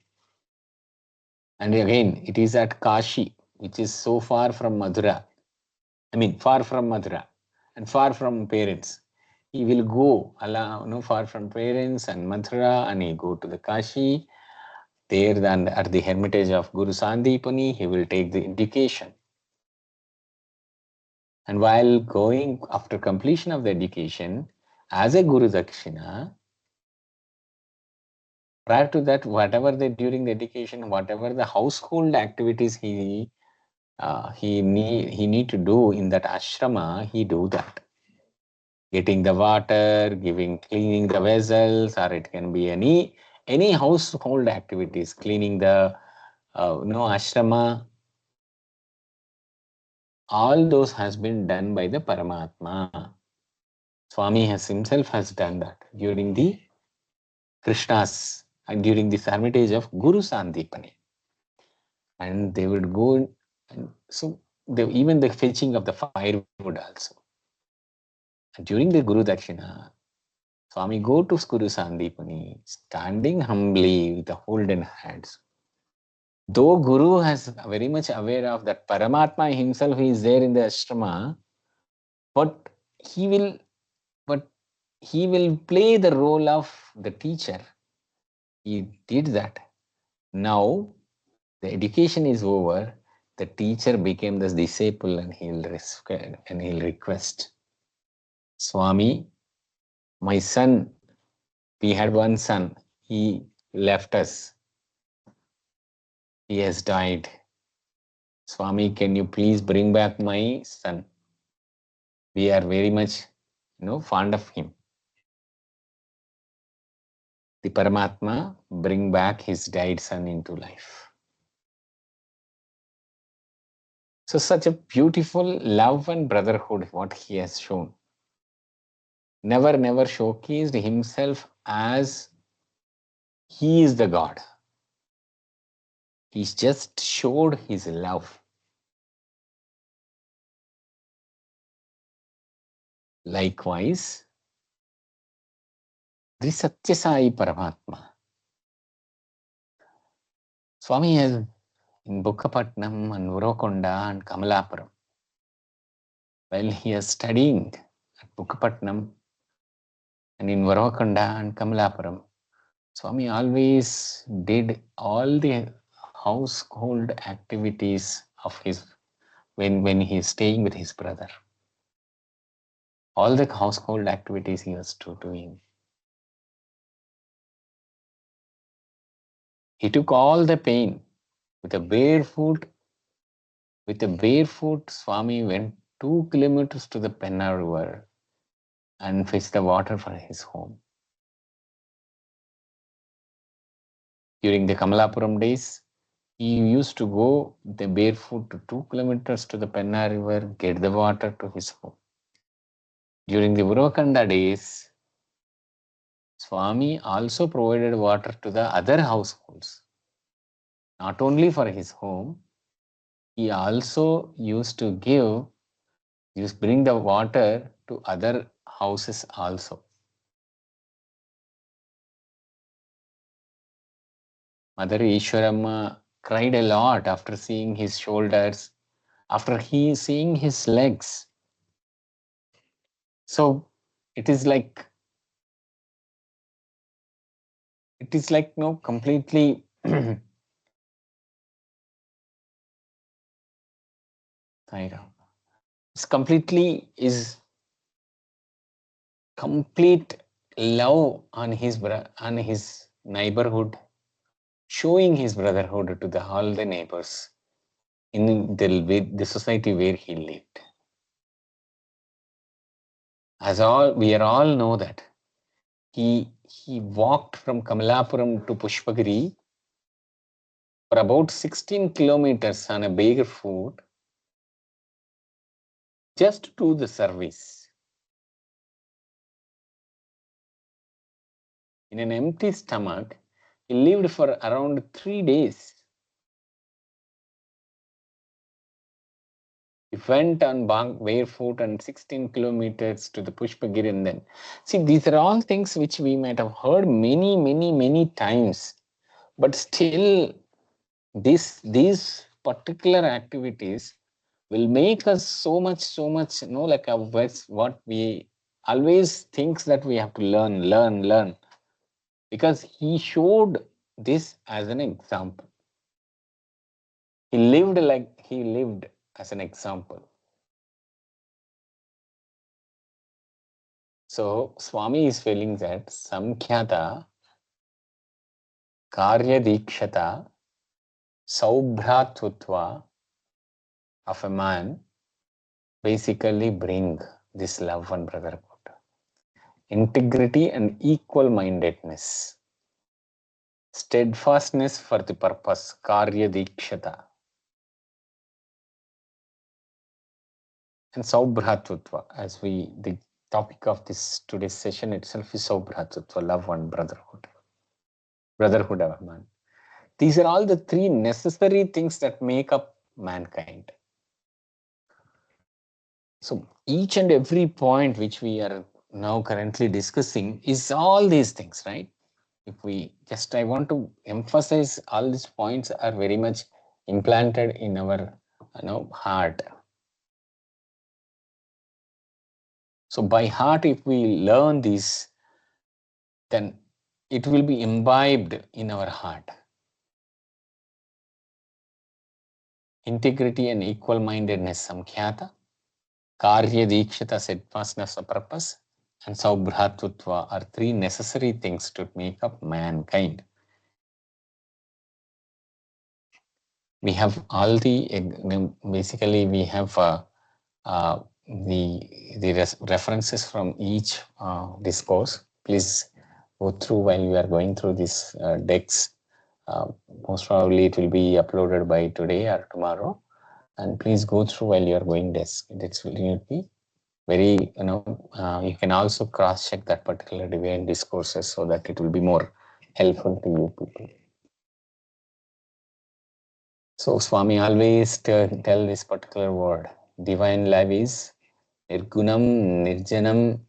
And again, it is at Kashi, which is so far from Mathura. I mean, far from Mathura and far from parents. he will go far from parents and Mathura, and he go to the Kashi. There, then at the hermitage of Guru Sandipani, he will take the education. And while going after completion of the education, as a Guru Dakshina, prior to that, whatever during the education, whatever the household activities he need to do in that ashrama, he do that. Getting the water, cleaning the vessels, or it can be any household activities, cleaning the ashrama. All those has been done by the Paramatma. Swami himself has done that during the Krishna's and during the hermitage of Guru Sandipani. And they would go, and so even the fetching of the firewood also. And during the Guru Dakshina, Swami go to Guru Sandipani, standing humbly with the holding hands. Though Guru has very much aware of that Paramatma himself is there in the ashrama, but he will play the role of the teacher. He did that. Now the education is over. The teacher became the disciple, and he'll request, Swami, my son, we had one son. He left us. He has died. Swami, can you please bring back my son? We are very much, fond of him. The Paramatma bring back his died son into life. So such a beautiful love and brotherhood what he has shown. Never showcased himself as he is the God. He just showed his love. Likewise, the Satya Sai Paramatma. Swami has in Bukkapatnam and Urokonda and Kamalapuram. While he is studying at Bukkapatnam and in Urokonda and Kamalapuram, Swami always did all the household activities of his when he is staying with his brother. All the household activities he was doing. He took all the pain with a barefoot. Swami went 2 kilometers to the Penna River and fetched the water for his home. During the Kamalapuram days, he used to go the barefoot to 2 kilometers to the Penna River, get the water to his home. During the Uravakanda days, Swami also provided water to the other households. Not only for his home, he also used to bring the water to other houses also. Mother Ishwaramma cried a lot after seeing his shoulders, after seeing his legs. So it is like completely it's completely is complete love on his neighborhood, showing his brotherhood to all the neighbors in the society where he lived. As we all know that he walked from Kamalapuram to Pushpagiri for about 16 kilometers on a barefoot just to do the service. In an empty stomach, he lived for around 3 days. He went on barefoot and 16 kilometers to the Pushpagiri, and then see, these are all things which we might have heard many times, but still these particular activities will make us so much like what we always thinks that we have to learn, because he showed this as an example. He lived as an example. So Swami is feeling that samkhyata, karya dikshata, saubhratutva of a man basically bring this love and brotherhood, integrity and equal-mindedness, steadfastness for the purpose, karya dikshata, and saubhratutva. As the topic of this today's session itself is saubhratutva, love and brotherhood of man. These are all the three necessary things that make up mankind. So each and every point which we are now currently discussing is all these things, right? If we just, I want to emphasize all these points are very much implanted in our heart. So by heart, if we learn this, then it will be imbibed in our heart. Integrity and equal-mindedness, samkhyata, karya dikshata, steadfastness of purpose, and saubhratutva are three necessary things to make up mankind. We have all basically we have the references from each discourse. Please go through while you are going through these decks. Most probably it will be uploaded by today or tomorrow, and please go through while you are going this. It will be very, you can also cross check that particular divine discourses so that it will be more helpful to you people. So Swami always tell this particular word. Divine love is nirgunam, nirjanam,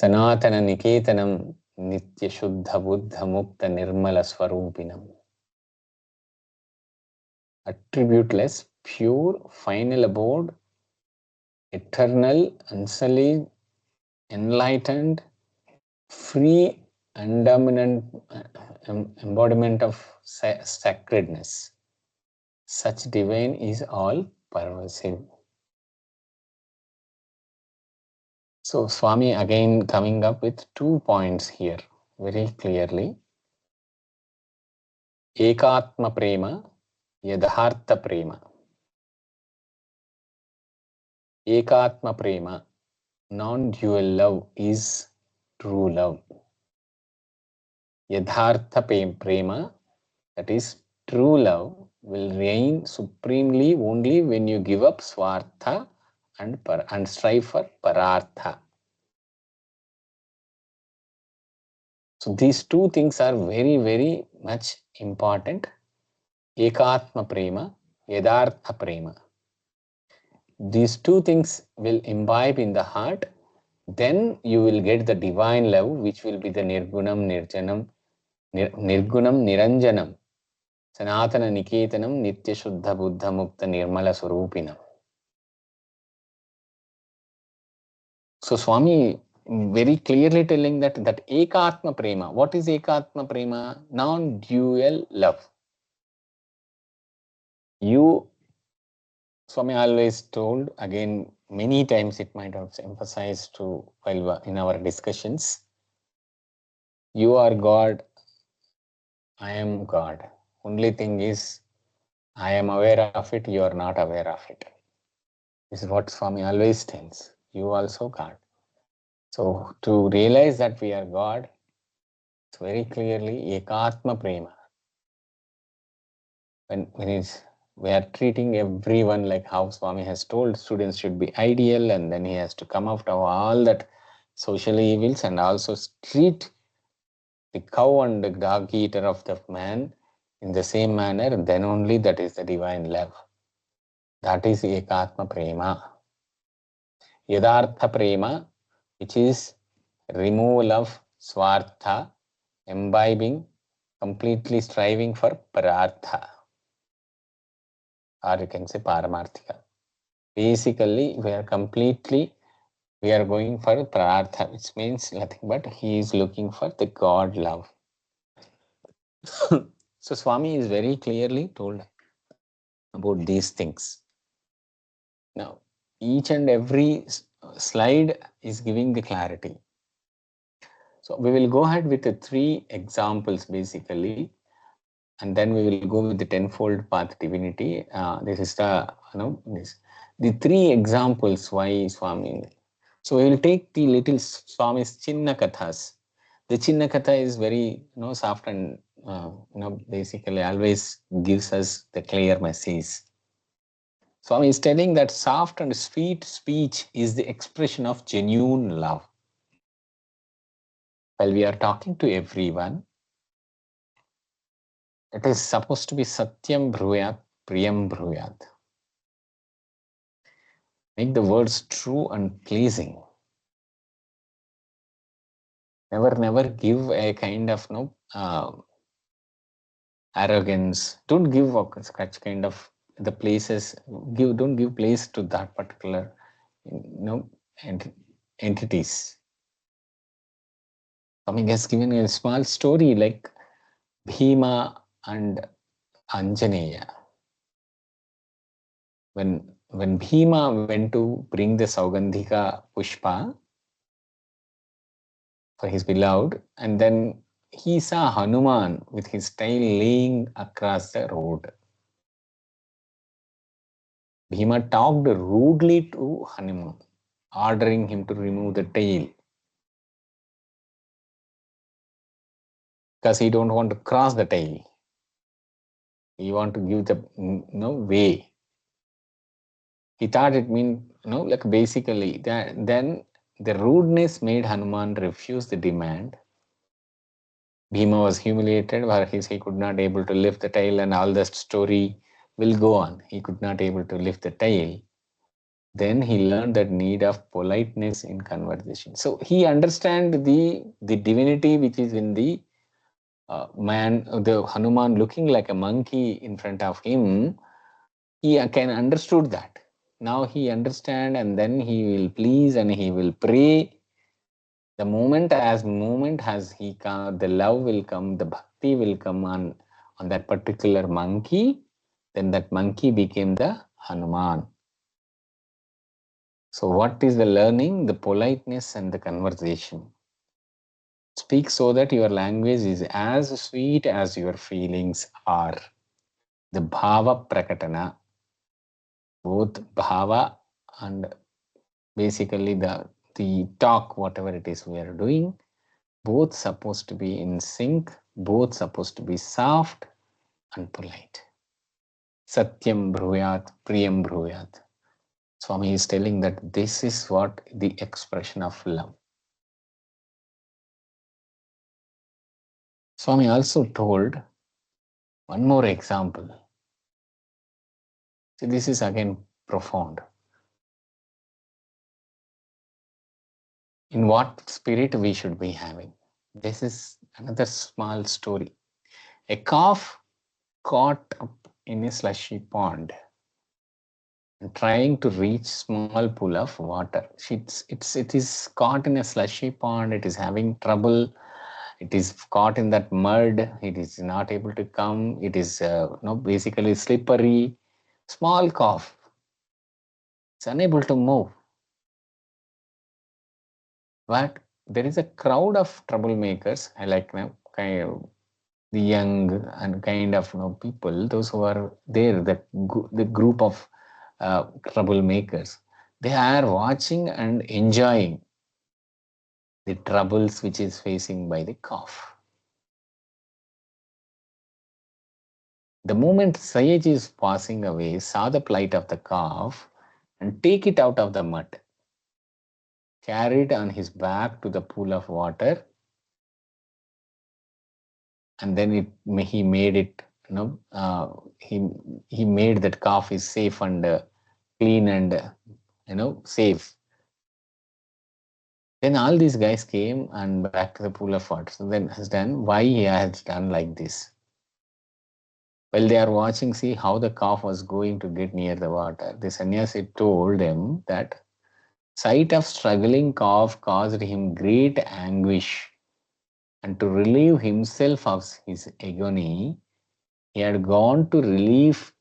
sanatana niketanam, nitya shuddha buddha mukta nirmala swarupinam. Attributeless, pure, final abode, eternal, unsullied, enlightened, free, undominant embodiment of sacredness. Such divine is all pervasive. So Swami again coming up with 2 points here very clearly. Ekatma prema, yadhartha prema. Ekatma prema, non-dual love is true love. Yadhartha prema, that is true love, will reign supremely only when you give up swartha and strive for parartha. So these two things are very, very much important. Ekatma prema, yadartha prema. These two things will imbibe in the heart, then you will get the divine love, which will be the nirgunam, nirgunam, niranjanam, sanatana niketanam, nitya shuddha buddha mukta nirmala swarupinam. So Swami very clearly telling that ekatma prema. What is ekatma prema? Non-dual love. Swami always told, again many times it might have emphasized to while in our discussions, you are God, I am God. Only thing is, I am aware of it, you are not aware of it. This is what Swami always tells. You also God. So to realize that we are God, it's very clearly ekatma prema. When we are treating everyone like how Swami has told students should be ideal, and then he has to come out of all that social evils and also treat the cow and the dog eater of the man in the same manner, then only that is the divine love. That is ekatma prema. Yadartha prema, which is removal of swartha, imbibing, completely striving for parartha, or you can say paramarthika. Basically, we are completely We are going for prartha, which means nothing but he is looking for the God love. So Swami is very clearly told about these things. Now, each and every slide is giving the clarity. So we will go ahead with the 3 examples basically, and then we will go with the tenfold path divinity. This is the 3 examples why Swami. So we will take the little Swami's Chinna Kathas. The Chinna Katha is very soft and basically always gives us the clear message. Swami is telling that soft and sweet speech is the expression of genuine love. While we are talking to everyone, it is supposed to be Satyam Bruyat, Priyam Bruyat. Make the words true and pleasing. Never give a kind of arrogance. Don't give such kind of the places. Don't give place to that particular entities. Swami has given a small story like Bhima and Anjaneya. When Bhima went to bring the Saugandhika Pushpa for his beloved, and then he saw Hanuman with his tail laying across the road. Bhima talked rudely to Hanuman, ordering him to remove the tail because he don't want to cross the tail. He want to give the way. He thought it mean like basically that. Then the rudeness made Hanuman refuse the demand. Bhima was humiliated, where he could not able to lift the tail, and all the story will go on. He could not able to lift the tail. Then he learned that need of politeness in conversation. So he understand the divinity which is in the man, the Hanuman looking like a monkey in front of him. He can understood that. Now he understand, and then he will please and he will pray. The moment has he come, the love will come, the bhakti will come on that particular monkey. Then that monkey became the Hanuman. So what is the learning? The politeness and the conversation. Speak so that your language is as sweet as your feelings are. The bhava prakatana, both bhava and basically the talk, whatever it is we are doing, both supposed to be in sync, both supposed to be soft and polite. Satyam Bruyat, Priyam Bruyat. Swami is telling that this is what the expression of love. Swami also told one more example. See, this is again profound. In what spirit we should be having. This is another small story. A calf caught up in a slushy pond and trying to reach small pool of water. It is caught in a slushy pond. It is having trouble. It is caught in that mud. It is not able to come. It is basically slippery. Small calf. It's unable to move. But there is a crowd of troublemakers. I like kind of the young and kind of people, those who are there, the group of troublemakers. They are watching and enjoying the troubles which is facing by the calf. The moment Sayaj is passing away, saw the plight of the calf and take it out of the mud, carried on his back to the pool of water, and then he made it, he made that calf is safe and clean and safe. Then all these guys came and back to the pool of water. So then has done why he has done like this. While they are watching, see how the calf was going to get near the water. The sannyasi told them that Sight of struggling calf caused him great anguish, and to relieve himself of his agony, he had gone to relief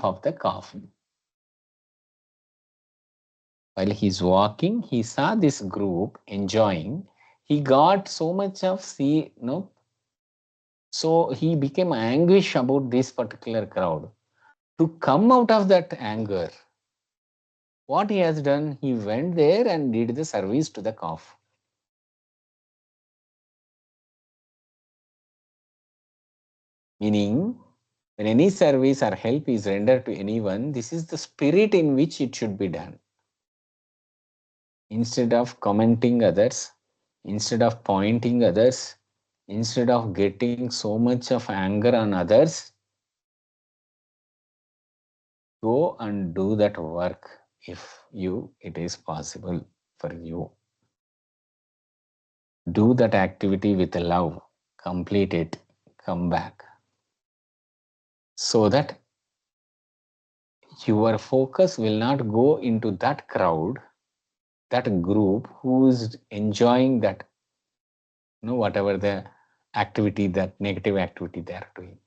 of the calf. While he's walking, he saw this group enjoying. He got so much of so he became anguish about this particular crowd. To come out of that anger, what he has done, he went there and did the service to the calf. Meaning, when any service or help is rendered to anyone, this is the spirit in which it should be done. Instead of commenting others, instead of pointing others, instead of getting so much of anger on others, go and do that work if it is possible for you. Do that activity with love, complete it, come back, so that your focus will not go into that crowd, that group who is enjoying that, whatever the activity, that negative activity they are doing.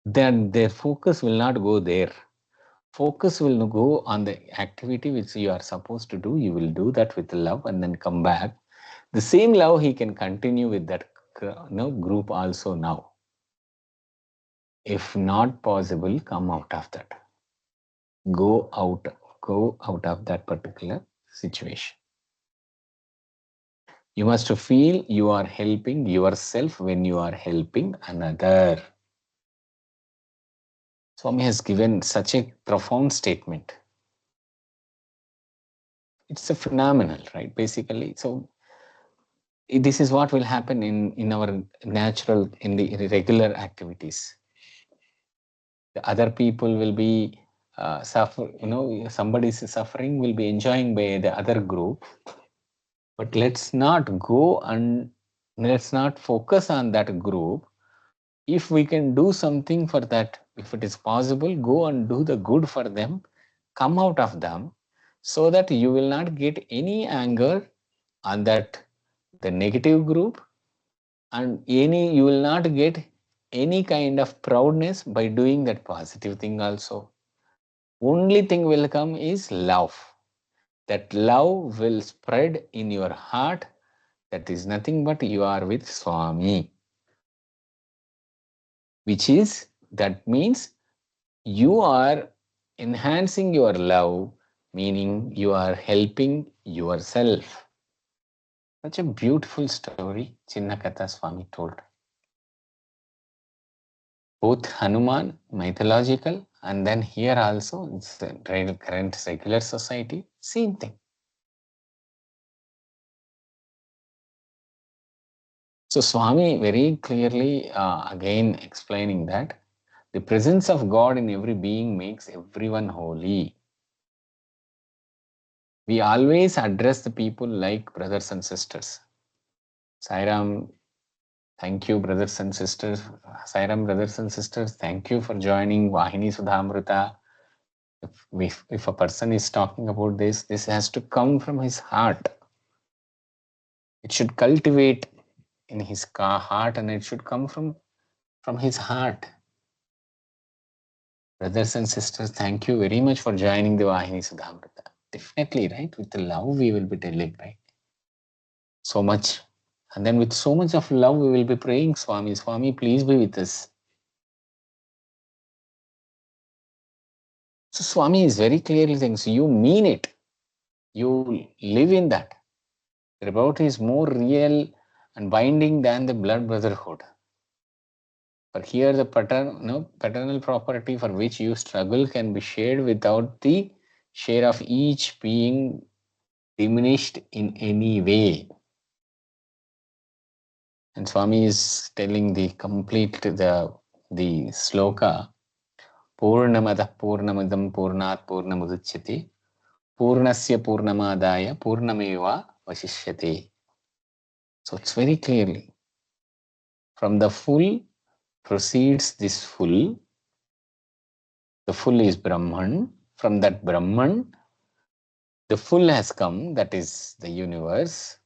Then their focus will not go there. Focus will go on the activity which you are supposed to do. You will do that with love and then come back. The same love he can continue with that group also now. If not possible, come out of that. Go out of that particular situation. You must feel you are helping yourself when you are helping another. Swami has given such a profound statement. It's a phenomenal, right? Basically, so this is what will happen in our natural, in the regular activities. The other people will be suffer, somebody is suffering, will be enjoying by the other group. But let's not go and let's not focus on that group. If we can do something for that, if it is possible, go and do the good for them, come out of them, so that you will not get any anger on that, the negative group, and you will not get any kind of proudness by doing that positive thing also. Only thing will come is love. That love will spread in your heart. That is nothing but you are with Swami, that means you are enhancing your love, meaning you are helping yourself. Such a beautiful story Chinna Katha Swami told. Both Hanuman, mythological, and then here also, it's the current secular society, same thing. So Swami very clearly again explaining that the presence of God in every being makes everyone holy. We always address the people like brothers and sisters. Sairam, thank you, brothers and sisters. Sairam, brothers and sisters, thank you for joining Vahini Sudhamrita. If a person is talking about this has to come from his heart. It should cultivate in his heart, and it should come from his heart. Brothers and sisters, thank you very much for joining the Vahini Sudhamrita. Definitely, right? With the love we will be telling, right? So much. And then with so much of love, we will be praying, Swami, Swami, please be with us. So Swami is very clearly saying, so you mean it. You live in that. The devotee is more real and binding than the blood brotherhood. For here, the paternal property for which you struggle can be shared without the share of each being diminished in any way. And Swami is telling the sloka, Purnamada Purnamadam Purnat Purnamudachyate Purnasya Purnamadaya Purnameva Vasishyate. So it's very clearly, from the full proceeds this full. The full is Brahman. From that Brahman, The full has come, that is the universe.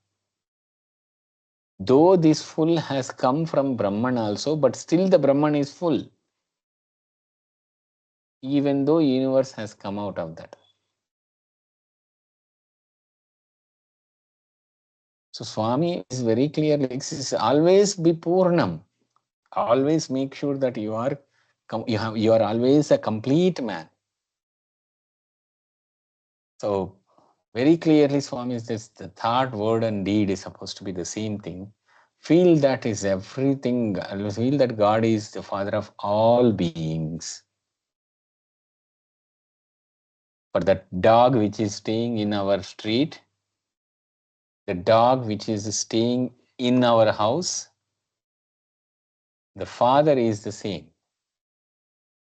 Though this full has come from Brahman also, but still the Brahman is full. Even though universe has come out of that. So Swami is very clearly, always be Purnam. Always make sure that you are always a complete man. So very clearly Swami says the thought, word and deed is supposed to be the same thing. Feel that is everything. Feel that God is the father of all beings. For that dog which is staying in our street, the dog which is staying in our house, the father is the same.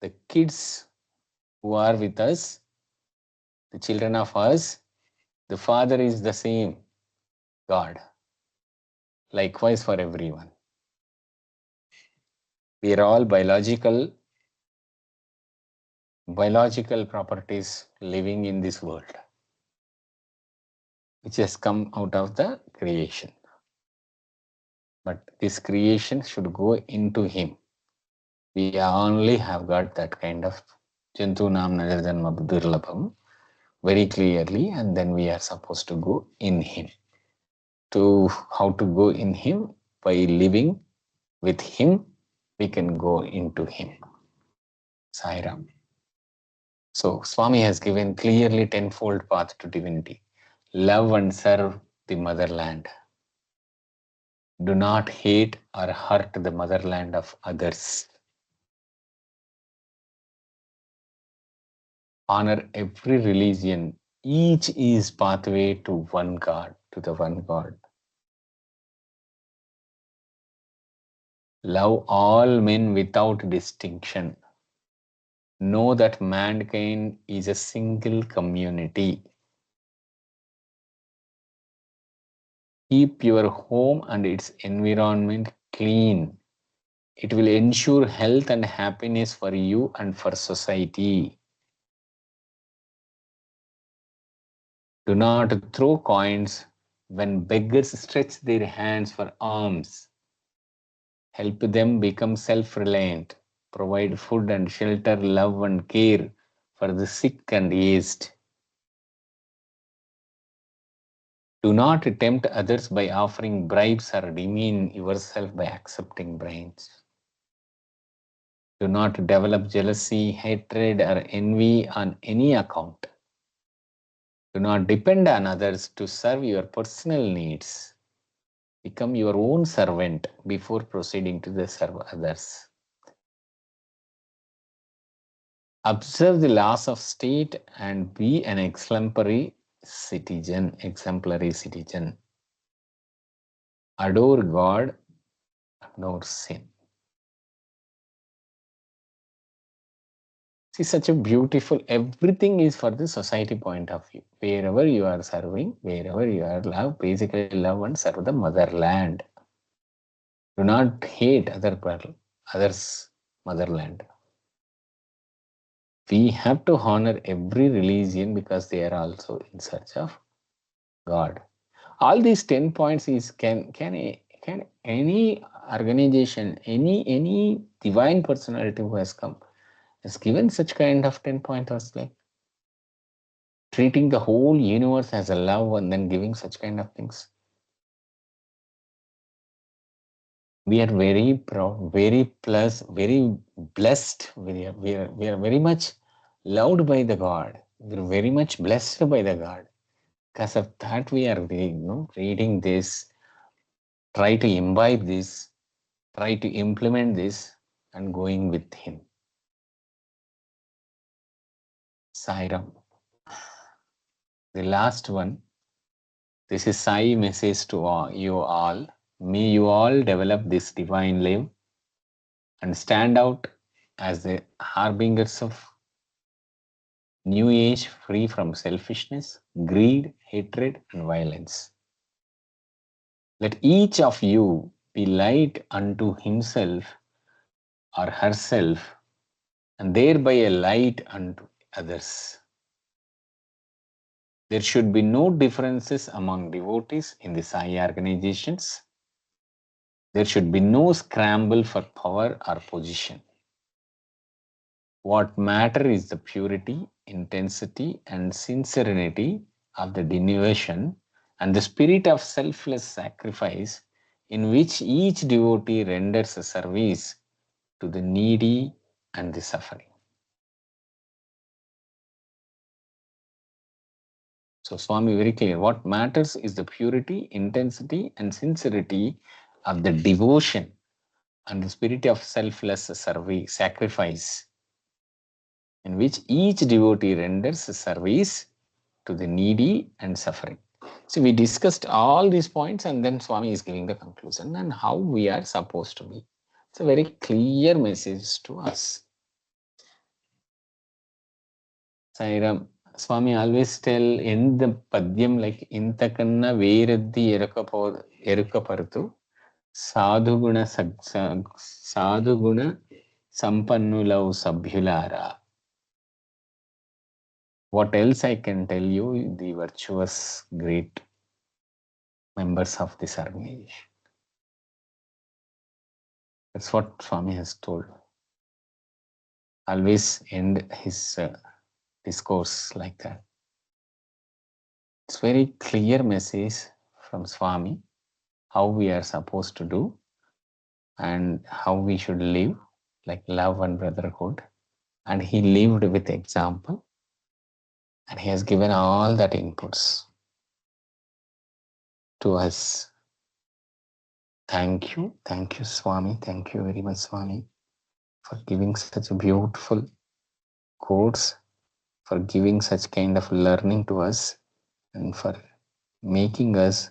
The kids who are with us, the children of us, the father is the same, God. Likewise for everyone. We are all biological properties living in this world, which has come out of the creation. But this creation should go into him. We only have got that kind of Jantu Nam Najarjanma Durlabham very clearly, and then we are supposed to go in him. To how to go in him? By living with him, we can go into him. Sairam. So Swami has given clearly tenfold path to divinity. Love and serve the motherland. Do not hate or hurt the motherland of others. Honor every religion. Each is pathway to one God, to the one God. Love all men without distinction. Know that mankind is a single community. Keep your home and its environment clean. It will ensure health and happiness for you and for society. Do not throw coins when beggars stretch their hands for alms. Help them become self-reliant. Provide food and shelter, love and care for the sick and aged. Do not tempt others by offering bribes or demean yourself by accepting bribes. Do not develop jealousy, hatred, or envy on any account. Do not depend on others to serve your personal needs. Become your own servant before proceeding to serve others. Observe the laws of state and be an exemplary citizen. Adore God, ignore sin. See, such a beautiful, everything is for the society point of view. Wherever you are serving, wherever you are love, basically love and serve the motherland. Do not hate others' motherland. We have to honor every religion because they are also in search of God. All these 10 points is can any organization, any divine personality who has come has given such kind of 10 pointers, like treating the whole universe as a love and then giving such kind of things. We are very proud, very blessed. We are very much loved by the God. We are very much blessed by the God. Because of that, we are reading this, try to imbibe this, try to implement this, and going with Him. Sairam. The last one. This is Sai message to you all. May you all develop this divine life and stand out as the harbingers of new age, free from selfishness, greed, hatred, and violence. Let each of you be light unto himself or herself, and thereby a light unto others. There should be no differences among devotees in the Sai organizations. There should be no scramble for power or position. What matter is the purity, intensity, and sincerity of the devotion and the spirit of selfless sacrifice in which each devotee renders a service to the needy and the suffering. So Swami very clear. What matters is the purity, intensity, and sincerity of the devotion and the spirit of selfless service, sacrifice in which each devotee renders service to the needy and suffering. So we discussed all these points and then Swami is giving the conclusion and how we are supposed to be. It's a very clear message to us. Sairam, Swami always tell in the padyam like intakanna veraddi erukapartu sadhuguna sampannulau sabhyulara. What else I can tell you? The virtuous, great members of this organization. That's what Swami has told. Always end his discourse like that. It's very clear message from Swami how we are supposed to do and how we should live, like love and brotherhood. And he lived with example and he has given all that inputs to us. Thank you Swami, thank you very much Swami for giving such a beautiful course, for giving such kind of learning to us and for making us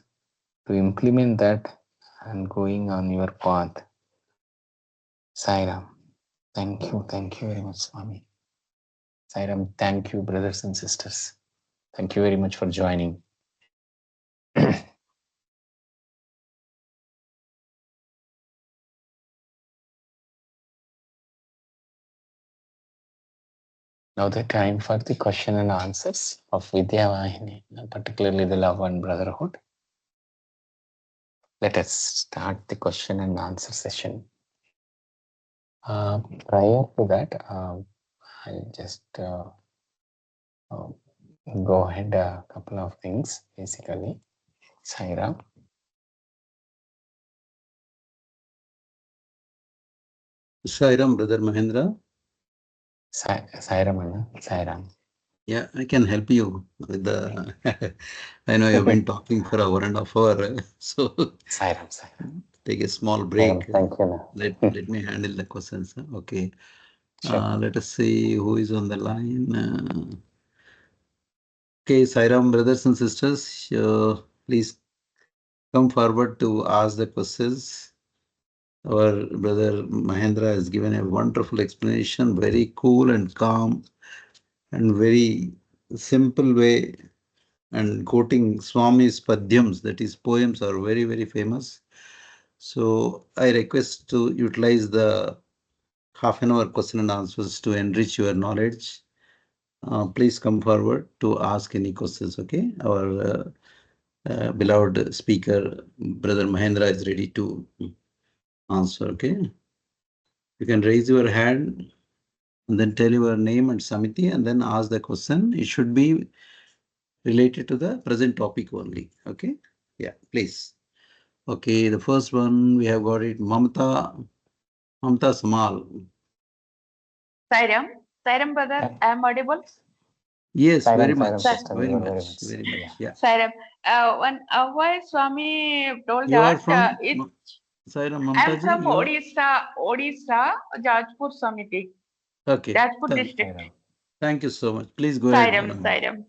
to implement that and going on your path. Sairam, thank you very much Swami. Sairam, thank you brothers and sisters. Thank you very much for joining. Now the time for the question and answers of Vidya Vahini, particularly the love and brotherhood. Let us start the question and answer session. Prior to that, I'll just go ahead a couple of things basically. Sairam. Sairam, Brother Mahendra. Sairam. Yeah, I can help you with the. I know you've been talking for 1.5 hours, so Sairam. take a small break. Thank you. Let me handle the questions. Okay. Sure. Let us see who is on the line. Okay, Sairam, brothers and sisters, please come forward to ask the questions. Our brother Mahendra has given a wonderful explanation, very cool and calm, and very simple way. And quoting Swami's padyams, that is, poems, are very, very famous. So I request to utilize the half-an-hour question and answers to enrich your knowledge. Please come forward to ask any questions. Okay, our beloved speaker, Brother Mahendra, is ready to answer. Okay, you can raise your hand and then tell your name and Samiti and then ask the question. It should be related to the present topic only. Okay, yeah, please. Okay, the first one we have got it, Mamta Samal. Sairam brother, I am audible. Yes, Sairam, very much, sister, very you are much, very much. Yeah. Yeah. Sairam, why Swami told You are that from it, Sairam I am Mamtaji? from You are Odisha, Jajpur Samiti, okay. Jajpur district. Thank you so much. Please go ahead, madam.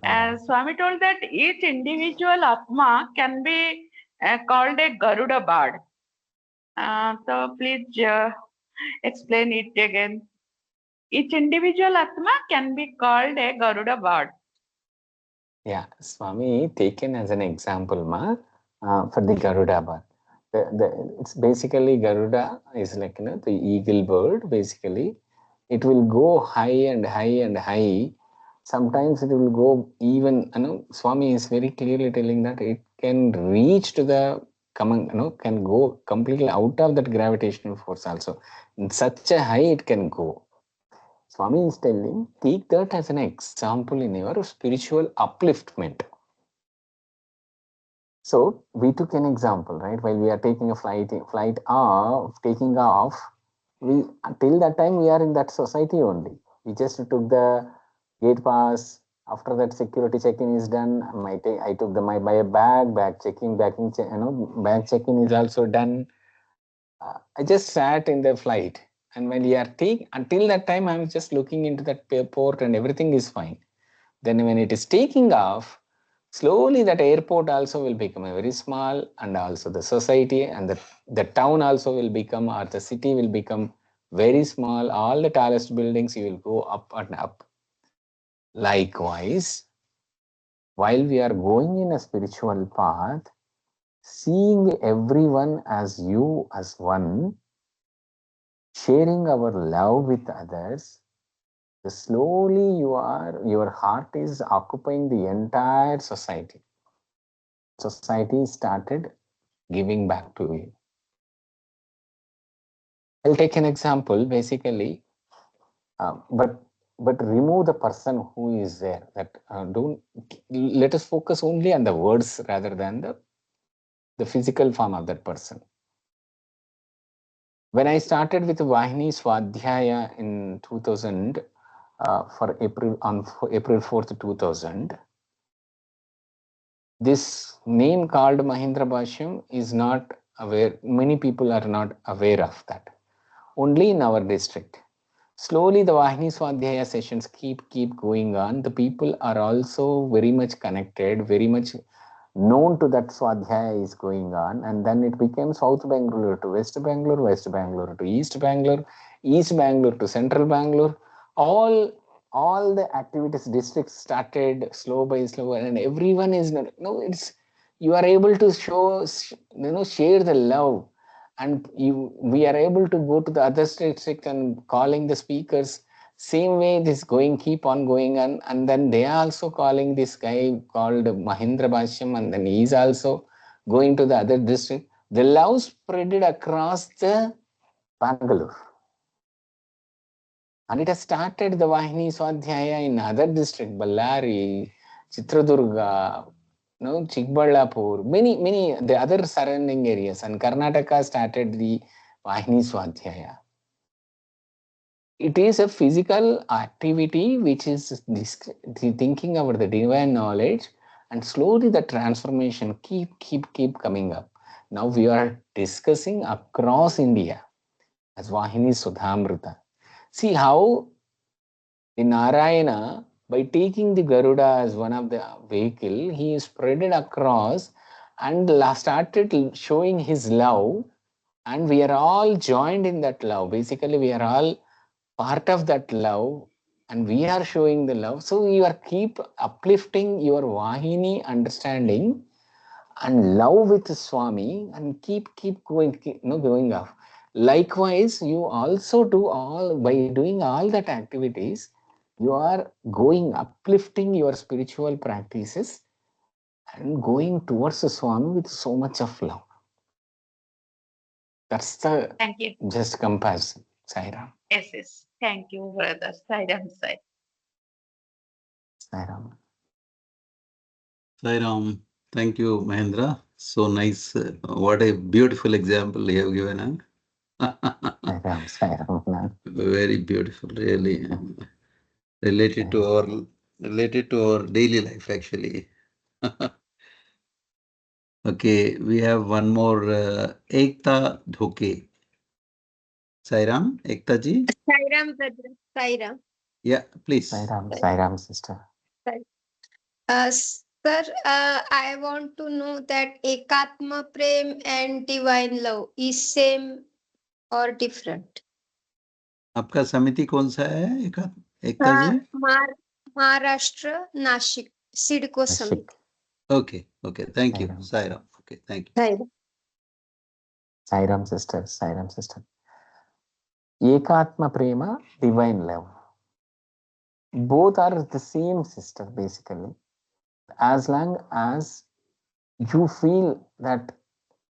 Sairam. Swami told that each individual Atma can be called a Garuda bird. So please explain it again. Each individual Atma can be called a Garuda bird. Yeah, Swami taken as an example, for the Garuda bird. It's basically Garuda is like the eagle bird. Basically, it will go high and high and high Sometimes it will go even, Swami is very clearly telling that it can reach to the coming, can go completely out of that gravitational force also. In such a high it can go. Swami is telling, take that as an example in your spiritual upliftment. So we took an example, right? While we are taking a flight off, taking off, we till that time we are in that society only. We just took the gate pass. After that, security check-in is done. I took my bag checking, bag check-in is also done. I just sat in the flight, and when we are until that time, I'm just looking into that port, and everything is fine. Then when it is taking off, slowly that airport also will become a very small, and also the society and the town also will become, or the city will become very small. All the tallest buildings, you will go up and up. Likewise, while we are going in a spiritual path, seeing everyone as you as one, sharing our love with others, slowly your heart is occupying the entire society. Society started giving back to you. I'll take an example. Basically, but remove the person who is there. That don't let us focus only on the words rather than the physical form of that person. When I started with Vahini Swadhyaya in 2000, for April 4th, 2000, this name called Mahindra Bhashyam is not aware. Many people are not aware of that. Only in our district. Slowly the Vahini Swadhyaya sessions keep going on. The people are also very much connected, very much known to that Swadhyaya is going on, and then it became South Bangalore to West Bangalore, West Bangalore to East Bangalore, East Bangalore to Central Bangalore. All the activities districts started slow by slow, and everyone is it's you are able to share the love, and we are able to go to the other district and calling the speakers. Same way this keep on going on, and then they are also calling this guy called Mahindra Bhashyam, and then he is also going to the other district. The love spreaded across the Bangalore, and it has started the Vahini Swadhyaya in other district, Ballari, Chitradurga, Chikballapur, many the other surrounding areas, and Karnataka started the Vahini Swadhyaya. It is a physical activity which is thinking about the divine knowledge, and slowly the transformation keep coming up. Now we are discussing across India as Vahini Sudhamrita. See how in Narayana, by taking the Garuda as one of the vehicle, he spread it across and started showing his love, and we are all joined in that love. Basically, we are all part of that love, and we are showing the love. So you are keep uplifting your Vahini understanding and love with Swami, and keep going off. Likewise, you also do all by doing all that activities. You are uplifting your spiritual practices and going towards the Swami with so much of love. That's the Thank you. just comparison, Sairam. Yes. Thank you, brother. Sairam. Sairam. Sairam, thank you, Mahendra. So nice. What a beautiful example you have given. Sairam. Very beautiful, really. Related to our daily life, actually. Okay, we have one more. Ekta Dhoke. Sairam, Ekta ji. Sairam, brother. Sairam. Yeah, please. Sairam, sister. Sir, I want to know that Ekatma Prem and Divine Love is same or different? आपका समिति कौन सा है एकता जी? Maharashtra, Nashik, Sidco Samiti. Okay, thank you, Sairam. Okay, thank you. Sairam sister. Ekatma Prema, divine love. both are the same sister basically. As long as you feel that,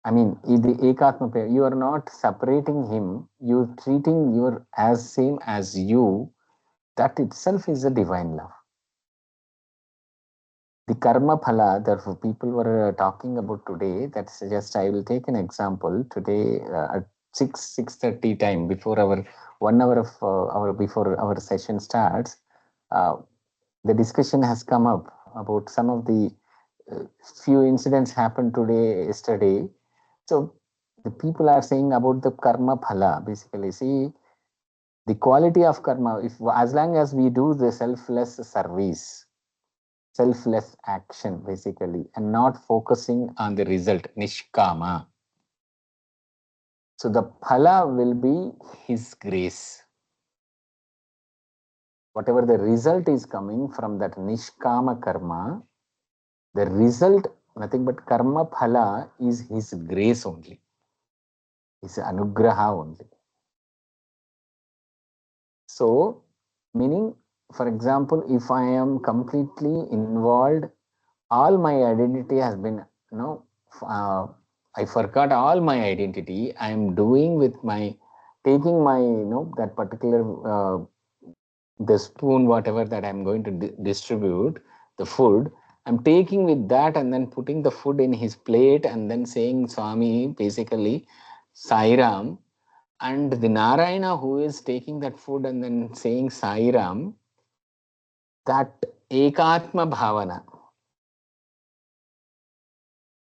I mean, the ekatma prayer, you are not separating him, you're treating your as same as you, that itself is a divine love. The karma phala that people were talking about today, that's just, I will take an example. Today at 6:30 time, before our 1 hour of our before our session starts, uh, the discussion has come up about some of the few incidents happened today, yesterday. So the people are saying about the karma phala, basically. See, the quality of karma, if as long as we do the selfless service, selfless action basically, and not focusing on the result, nishkama, so the phala will be his grace. Whatever the result is coming from that nishkama karma, the result, nothing but karma phala, is his grace only, his anugraha only. So meaning, for example, if I am completely involved, all my identity has been, you know, I forgot all my identity. I am doing with my, taking my, you know, that particular the spoon, whatever that I'm going to distribute the food, I'm taking with that and then putting the food in his plate and then saying Swami, basically Sairam, and the Narayana who is taking that food and then saying Sairam, that ekatma bhavana,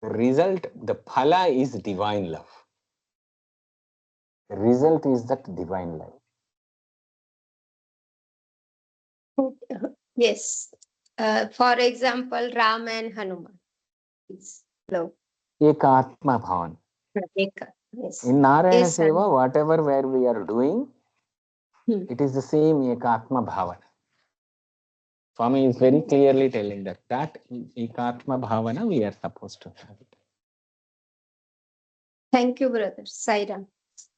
the result, the phala is divine love. The result is that divine love. Yes. For example, Ram and Hanuman. It's love. Ekatma bhavan. Yes. In Narayana Yes, Seva, whatever where we are doing, Hmm. it is the same ekatma bhavana. Swami is very clearly telling that ekatma bhavana we are supposed to have it. Thank you, brother. Sairam.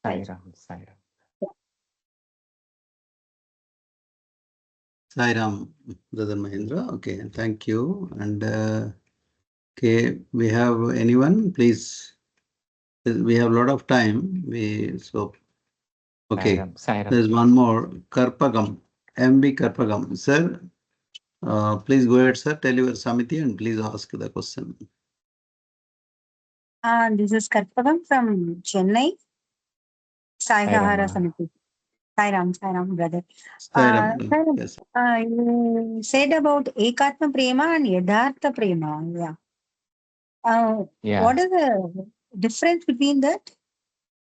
Sairam, Sairam. Sairam, Brother Mahendra. Okay, thank you. And okay, we have anyone? Please, we have a lot of time. Okay. Sairam, Sairam. There's one more. Karpagam, MB Karpagam. Sir, please go ahead, sir. Tell your Samiti and please ask the question. This is Karpagam from Chennai. Saivahara Samiti. Sairam, brother. Sairam, yes. You said about Ekatma Prema and Yadhartha Prema. Yeah. What is the difference between that?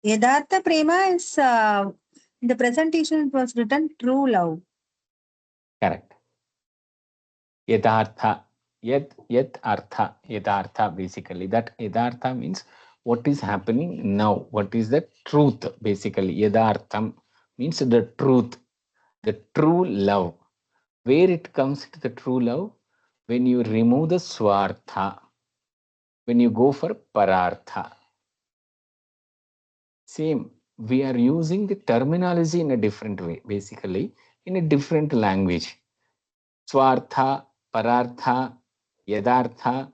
Yadhartha Prema is, in the presentation it was written true love. Correct. Yadhartha. Yadhartha, basically. That Yadhartha means what is happening now. What is the truth, basically. Yadhartham means the truth, the true love. Where it comes to the true love? When you remove the swartha, when you go for parartha. Same, we are using the terminology in a different way, basically, in a different language. Swartha, parartha, yadartha,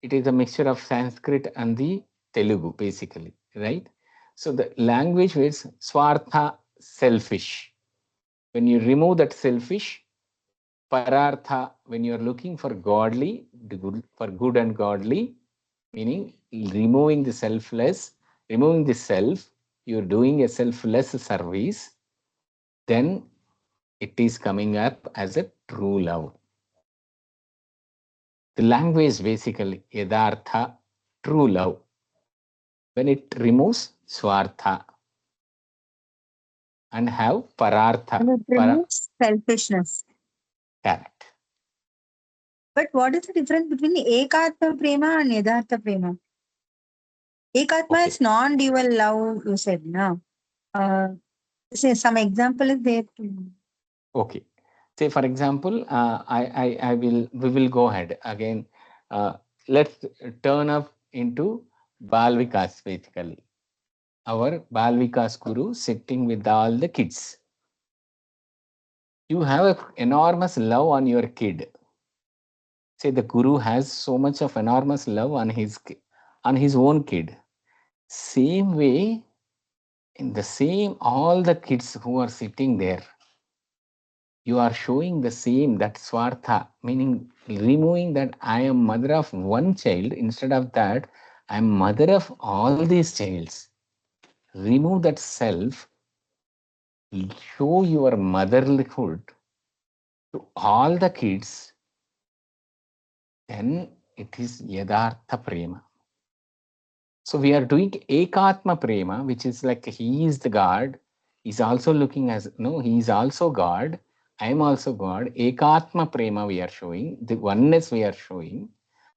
it is a mixture of Sanskrit and the Telugu, basically, right? So the language is swartha, selfish. When you remove that selfish, parartha, when you are looking for godly, for good and godly, meaning removing the selfless, removing the self, you're doing a selfless service, then it is coming up as a true love. The language basically, yadartha, true love. When it removes swartha and have parartha. And it removes selfishness. Correct. But what is the difference between Ekatma Prema and Yadhartha Prema? Ekatma is non-dual love, you said, no? Say some example is there too. Okay. Say for example, we will go ahead again. Let's turn up into Balvikas basically. Our Balvikas Guru sitting with all the kids. You have an enormous love on your kid. Say the guru has so much of enormous love on his own kid. Same way, in the same, all the kids who are sitting there, you are showing the same, that swartha, meaning removing that I am mother of one child. Instead of that, I am mother of all these childs. Remove that self, show your motherhood to all the kids, then it is yadartha prema. So we are doing ekatma prema, which is like he is the God. He's also looking as, no, he is also God. I am also God. Ekatma prema we are showing, the oneness we are showing.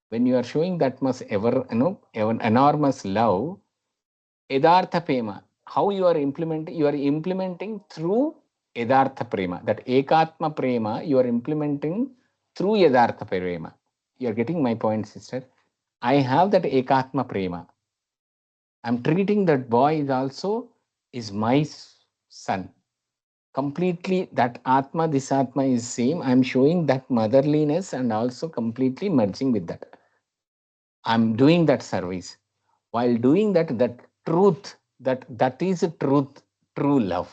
When you are showing that much enormous love, yadartha prema, how you are implementing through yadartha prema. That ekatma prema you are implementing through yadartha prema. You are getting my point, sister. I have that ekatma prema. I'm treating that boy is my son. Completely that Atma, this Atma is same. I'm showing that motherliness and also completely merging with that. I'm doing that service. While doing that, that truth, that is a truth, true love.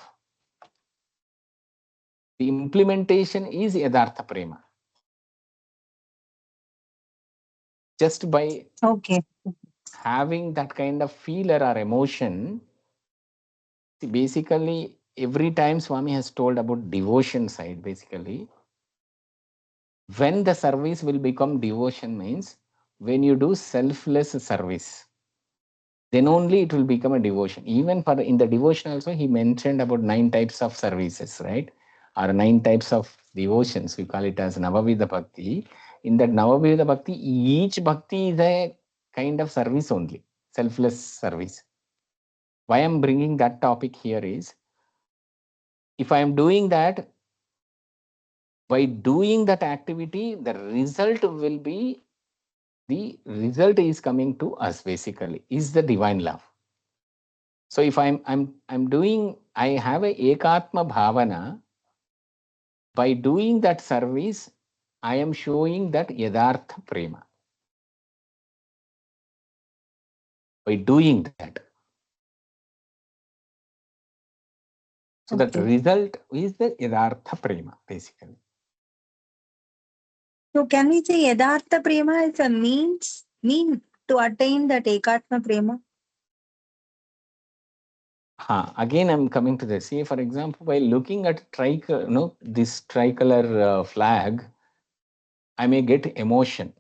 The implementation is Yadartha Prema. Just by Okay. having that kind of feeler or emotion, basically every time Swami has told about devotion side, basically, when the service will become devotion means when you do selfless service, then only it will become a devotion. Even for in the devotion also, he mentioned about 9 types of services, right? Or 9 types of devotions. We call it as Navavida Bhakti. In that Navavida Bhakti, each Bhakti is a kind of service only, selfless service. Why I'm bringing that topic here is, if I am doing that, by doing that activity, the result is coming to us, basically, is the divine love. So if I'm doing, I have a ekatma bhavana, by doing that service, I am showing that yadartha prema. By doing that. So that Okay. result is the yadartha prema, basically. So can we say Yadartha Prema is a mean to attain that Ekatma Prema? Again, I'm coming to this. See, for example, by looking at this tricolor flag, I may get emotion,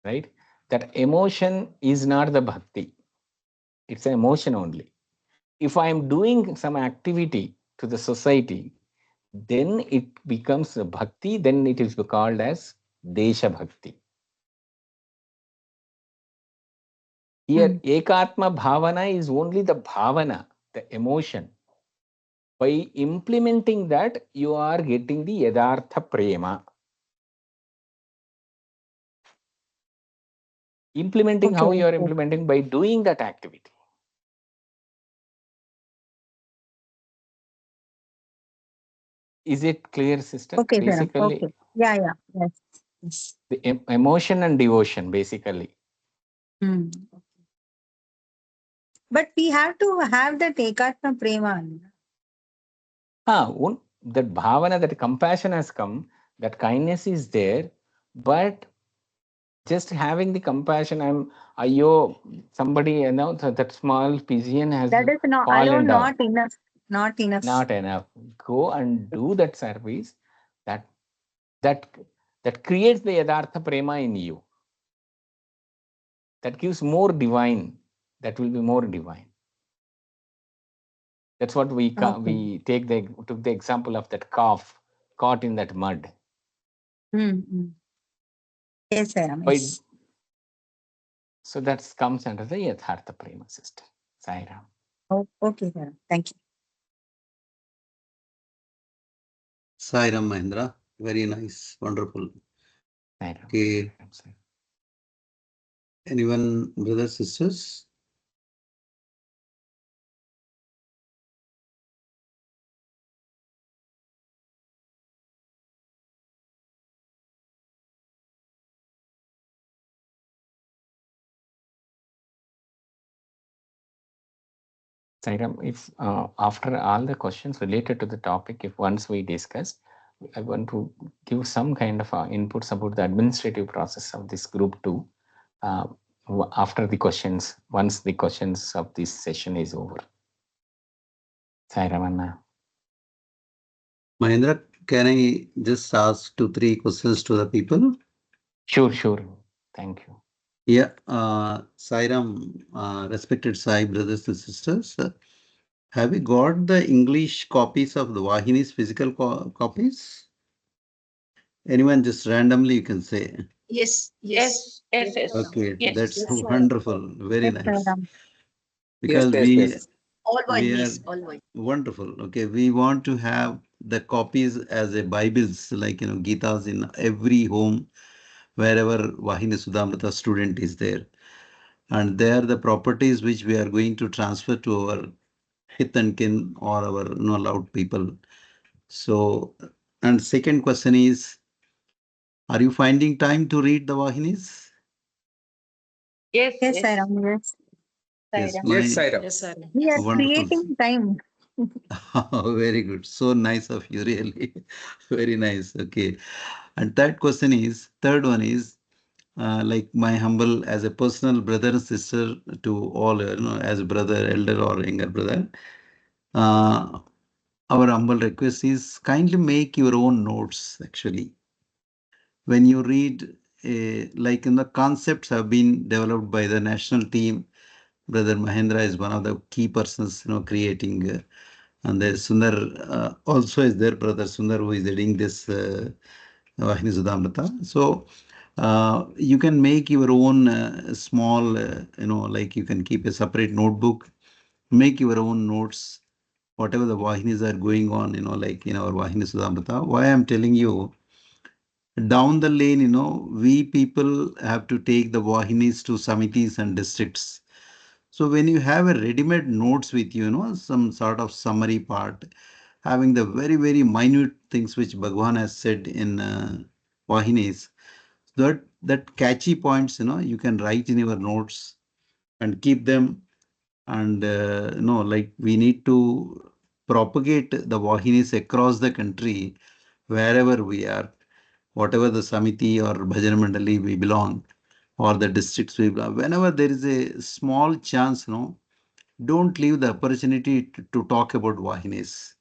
right? That emotion is not the bhakti. It's an emotion only. If I am doing some activity to the society, then it becomes a bhakti, then it is called as Desha Bhakti. Here, Ekatma Bhavana is only the bhavana, the emotion. By implementing that, you are getting the Yadartha Prema. Implementing, how you are implementing? By doing that activity. Is it clear, sister? Okay, Basically, okay. Yeah. Yes. the emotion and devotion, basically. But we have to have that Ekatma Prema. That bhavana, that compassion has come, that kindness is there, but just having the compassion, somebody, that small pigeon has That is not fallen alone, down. not enough. Not enough. Not enough. Go and do that service. That creates the yadartha prema in you. That gives more divine. That will be more divine. That's what we took the example of that calf caught in that mud. Yes, Ramesh. So that comes under the yathartha prema, sister. Sai Ram. Okay, sir. Thank you. Sai Ram Mahendra. Very nice. Wonderful. Sai Ram. Okay. Anyone, brothers, sisters? Sairam, if after all the questions related to the topic, if once we discuss, I want to give some kind of inputs about the administrative process of this group 2 uh, after the questions, once the questions of this session is over. Sairam Anna. Mahendra, can I just ask 2, 3 questions to the people? Sure, sure. Thank you. Yeah, Sairam, respected Sai brothers and sisters, have you got the English copies of the Vahini's physical copies? Anyone just randomly you can say. Yes, Yes, yes, yes, Okay, yes. that's Yes, sir. wonderful. Very Yes, nice. Sairam. Because All we are Vahinis, all Vahinis. wonderful. Okay, we want to have the copies as a Bibles, like Gitas in every home, wherever Vahini Sudhamrita student is there. And they are the properties which we are going to transfer to our hith and kin or our allowed people. So, and second question is, are you finding time to read the Vahinis? Yes, Yes, yes. Sairam. Yes. Yes, Sairam. my Yes, sir. We are wonderful. creating time. Very good. So nice of you, really. Very nice. Okay. And third one is, like my humble as a personal brother and sister to all, as a brother, elder or younger brother. Uh, our humble request is kindly make your own notes actually. When you read, like in the concepts have been developed by the national team, Brother Mahendra is one of the key persons, creating. And there Sundar also is there, Brother Sundar, who is leading this Vahini Sudhamrita. So you can make your own small, like you can keep a separate notebook, make your own notes, whatever the Vahinis are going on, like in our Vahini Sudhamrita. Why I'm telling you, down the lane, we people have to take the Vahinis to Samitis and districts. So when you have a ready-made notes with you, some sort of summary part, having the very, very minute things which Bhagwan has said in Vahinis, that catchy points, you can write in your notes and keep them. And, like we need to propagate the Vahinis across the country, wherever we are, whatever the Samiti or Bhajan Mandali we belong, or the districts we belong. Whenever there is a small chance, don't leave the opportunity to talk about Vahinis.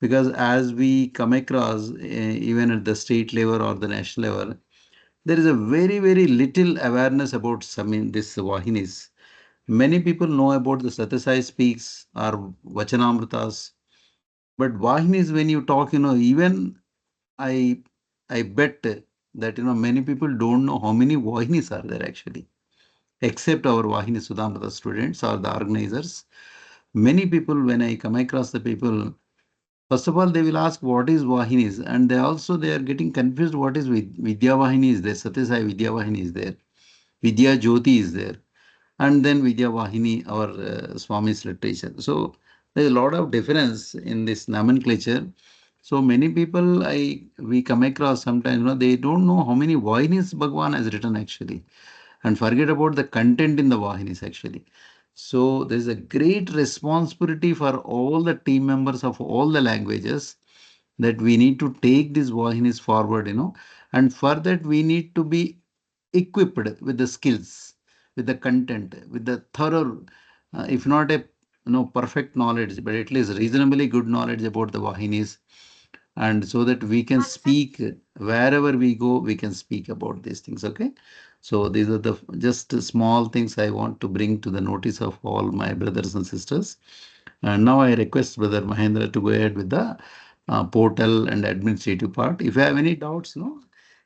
Because as we come across, even at the state level or the national level, there is a very, very little awareness about some in this Vahinis. Many people know about the Satyasai speaks or Vachanamritas, but Vahinis, when you talk, even I I bet that many people don't know how many Vahinis are there actually, except our Vahini Sudhamrita students or the organizers. Many people, when I come across the people, first of all, they will ask what is Vahinis, and they are getting confused. What is Vidya Vahini is there? Satyasai Vidya Vahini is there. Vidya Jyoti is there, and then Vidya Vahini, our Swami's literature. So there is a lot of difference in this nomenclature. So many people we come across sometimes, they don't know how many Vahinis Bhagwan has written actually, and forget about the content in the Vahinis actually. So there is a great responsibility for all the team members of all the languages that we need to take these Vahinis forward, and for that we need to be equipped with the skills, with the content, with the thorough, if not a perfect knowledge, but at least reasonably good knowledge about the Vahinis, and so that we can speak wherever we go, we can speak about these things. Okay, so these are the just small things I want to bring to the notice of all my brothers and sisters. And now I request Brother Mahendra to go ahead with the portal and administrative part. If you have any doubts,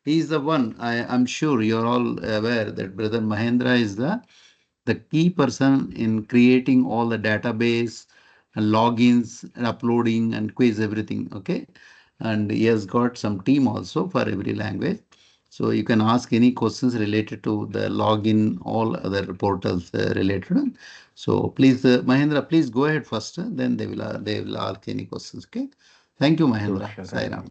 he is the one. I'm sure you're all aware that Brother Mahendra is the key person in creating all the database and logins and uploading and quiz everything. Okay, and he has got some team also for every language. So you can ask any questions related to the login, all other portals related. So please, Mahendra, please go ahead first. Then they will ask any questions. Okay. Thank you, Sure, Mahendra. sure.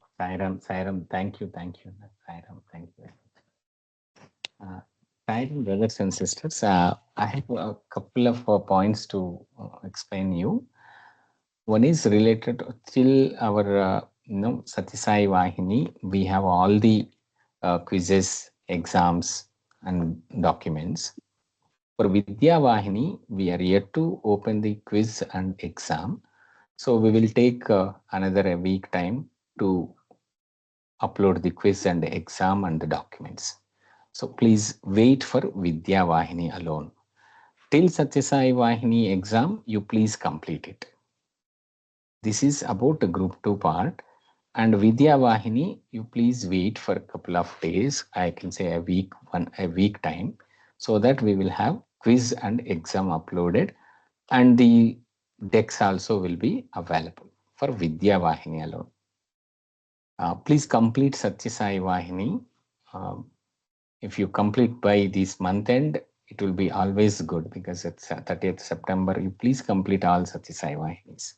exciting, brothers and sisters. I have a couple of points to explain you. One is related till our Satisai Vahini. We have all the quizzes, exams, and documents. For Vidya Vahini, we are yet to open the quiz and exam. So we will take another a week time to upload the quiz and the exam and the documents. So please wait for Vidya Vahini alone. Till Satyasai Vahini exam, you please complete it. This is about the group 2 part. And Vidya Vahini, you please wait for a couple of days. I can say a week time, so that we will have quiz and exam uploaded, and the decks also will be available for Vidya Vahini alone. Please complete Satyasai Vahini. If you complete by this month end, it will be always good, because it's 30th September. You please complete all Satyasai Vahinis.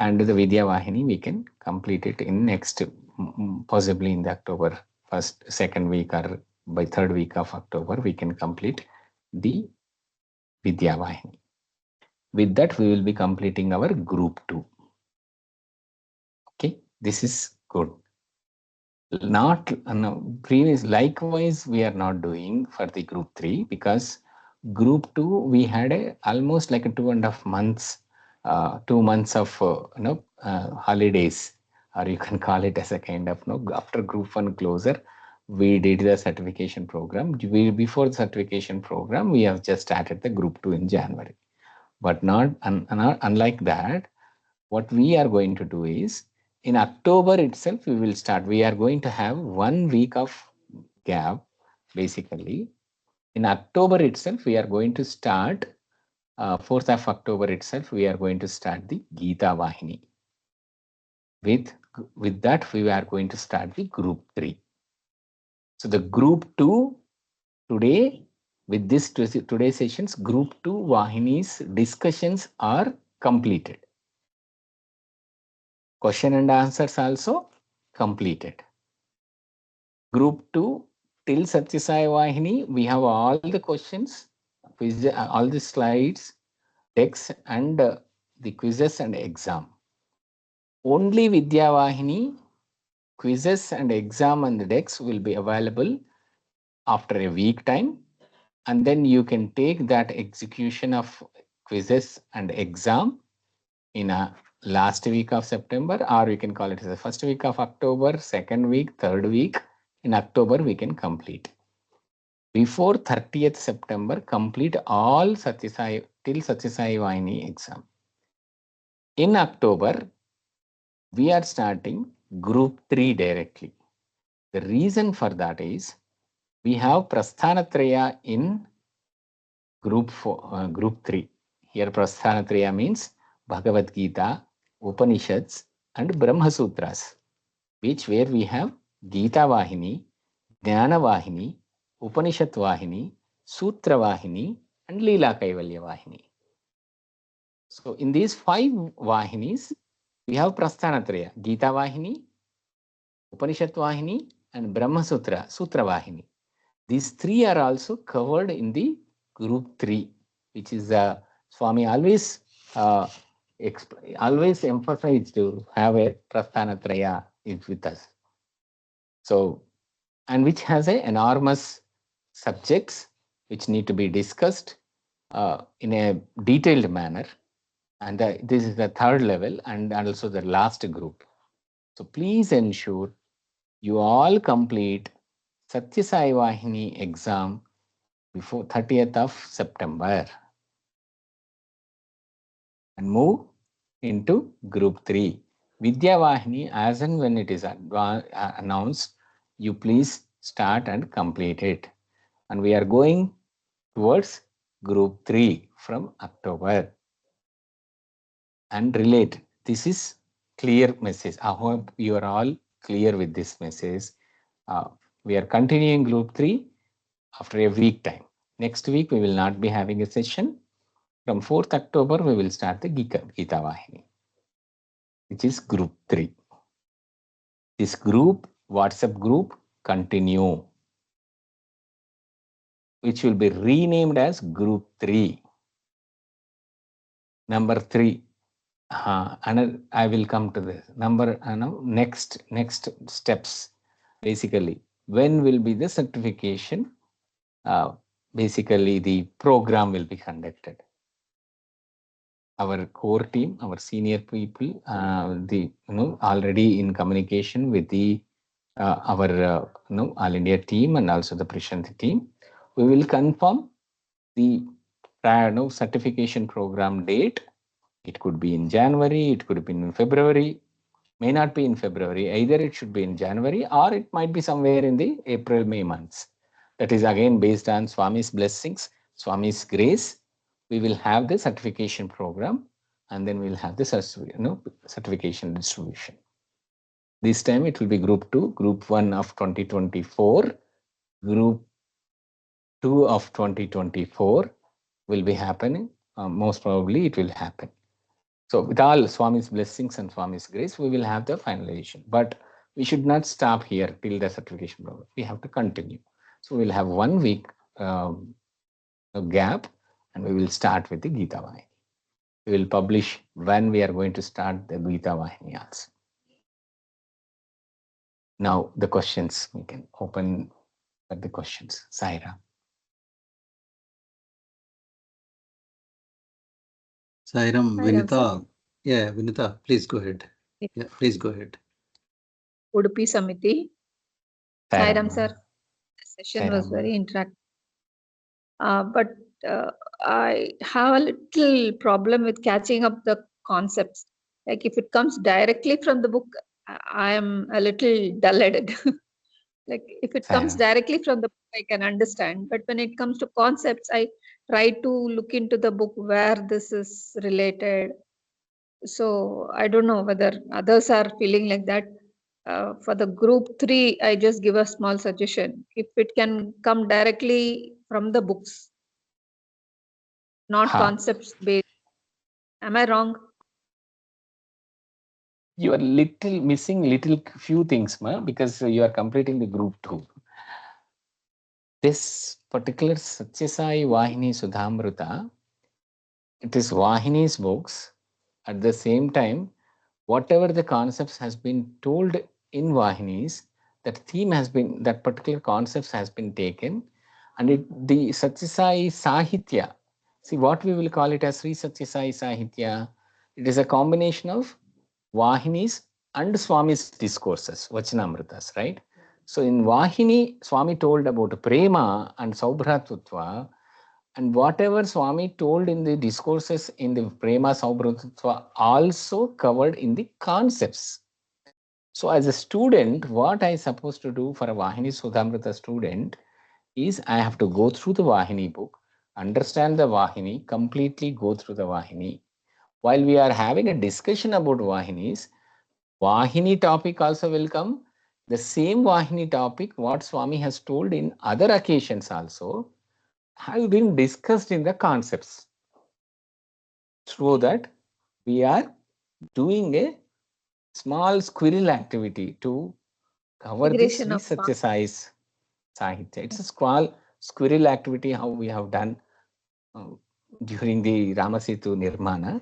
And the Vidya Vahini, we can complete it in next, possibly in the October first, second week, or by third week of October, we can complete the Vidya Vahini. With that, we will be completing our group 2. Okay, this is good. Not previous, likewise, we are not doing for the group 3, because group 2 we had almost like a 2.5 months, 2 months of holidays, or you can call it as a kind of after group 1 closure, we did the certification program. Before the certification program, we have just started the group 2 in January. But not unlike that, what we are going to do is, in October itself, we will start. We are going to have 1 week of gap, basically. In October itself, we are going to start, 4th of October itself, we are going to start the Gita Vahini. With that, we are going to start the group 3. So the group 2, today, with this today's sessions, group 2 Vahini's discussions are completed. Question and answers also completed. Group 2, till Satyasai Vahini, we have all the questions, all the slides, decks, and the quizzes and exam. Only Vidya Vahini, quizzes and exam and the decks will be available after a week time. And then you can take that execution of quizzes and exam in a last week of September, or you can call it as the first week of October, second week, third week. In October, we can complete. Before 30th September, complete all Satyasai till Satyasai Vahini exam. In October, we are starting group 3 directly. The reason for that is, we have Prasthanatraya in group 3. Here Prasthanatraya means Bhagavad Gita, Upanishads, and Brahma Sutras, where we have Gita Vahini, Jnana Vahini, Upanishad Vahini, Sutra Vahini, and Leela Kaivalya Vahini. So in these 5 Vahinis, we have Prasthanatraya, Gita Vahini, Upanishad Vahini, and Brahma Sutra, Sutra Vahini. These 3 are also covered in the group 3, which is Swami always emphasized to have a Prasthanatraya with us. So, and which has a enormous subjects which need to be discussed in a detailed manner. And this is the 3rd level and also the last group. So please ensure you all complete Satyasai Vahini exam before 30th of September and move into group 3. Vidya Vahini, as and when it is announced, you please start and complete it. And we are going towards group 3 from October. And relate. This is clear message. I hope you are all clear with this message. We are continuing group 3 after a week time. Next week, we will not be having a session. From 4th October, we will start the Gita Vahini, which is group 3. This group, WhatsApp group, continue. which will be renamed as Group 3. Number 3. And I will come to this. Next steps. Basically, when will be the certification? Basically, the program will be conducted. Our core team, our senior people, already in communication with the our All India team and also the Prishanti team. We will confirm the certification program date. It could be in January, it could be in February, may not be in February. Either it should be in January or it might be somewhere in the April, May months. That is again based on Swami's blessings, Swami's grace. We will have the certification program and then we'll have the certification distribution. This time it will be Group 2, Group 1 of 2024, Group 2 of 2024 will be happening. Most probably it will happen. So with all Swami's blessings and Swami's grace, we will have the finalization. But we should not stop here till the certification program. We have to continue. So we'll have 1 week gap and we will start with the Gita Vahini. We will publish when we are going to start the Gita Vahini also. Now the questions, we can open for the questions. Saira. Sairam, Vinita. Yeah, Vinita, please go ahead. Yeah, please go ahead. Udupi Samiti. Sairam sir, the session was very interactive. But I have a little problem with catching up the concepts. Like if it comes directly from the book, I am a little dull-headed. Like if it comes directly from the book, I can understand. But when it comes to concepts, I try to look into the book where this is related. So I don't know whether others are feeling like that. For the Group 3, I just give a small suggestion. If it can come directly from the books, not concepts based. Am I wrong? You are missing few things, because you are completing the Group 2. This particular Satyasai Vahini Sudhamrita, it is Vahini's books. At the same time, whatever the concepts has been told in Vahinis, that particular concepts has been taken, and the Satyasai Sahitya, see what we will call it as Sri Satyasai Sahitya, it is a combination of Vahinis and Swami's discourses, Vachanamritas, right? So in Vahini, Swami told about Prema and Saubhratutva, and whatever Swami told in the discourses in the Prema Saubhratutva also covered in the concepts. So as a student, what I supposed to do for a Vahini Sudhamrita student is I have to go through the Vahini book, understand the Vahini, completely go through the Vahini. While we are having a discussion about Vahinis, Vahini topic also will come. The same Vahini topic, what Swami has told in other occasions also, have been discussed in the concepts. So that we are doing a small squirrel activity to cover this Sri Satyasai's Sahitya. It's a small squirrel activity how we have done during the Ramasetu Nirmana.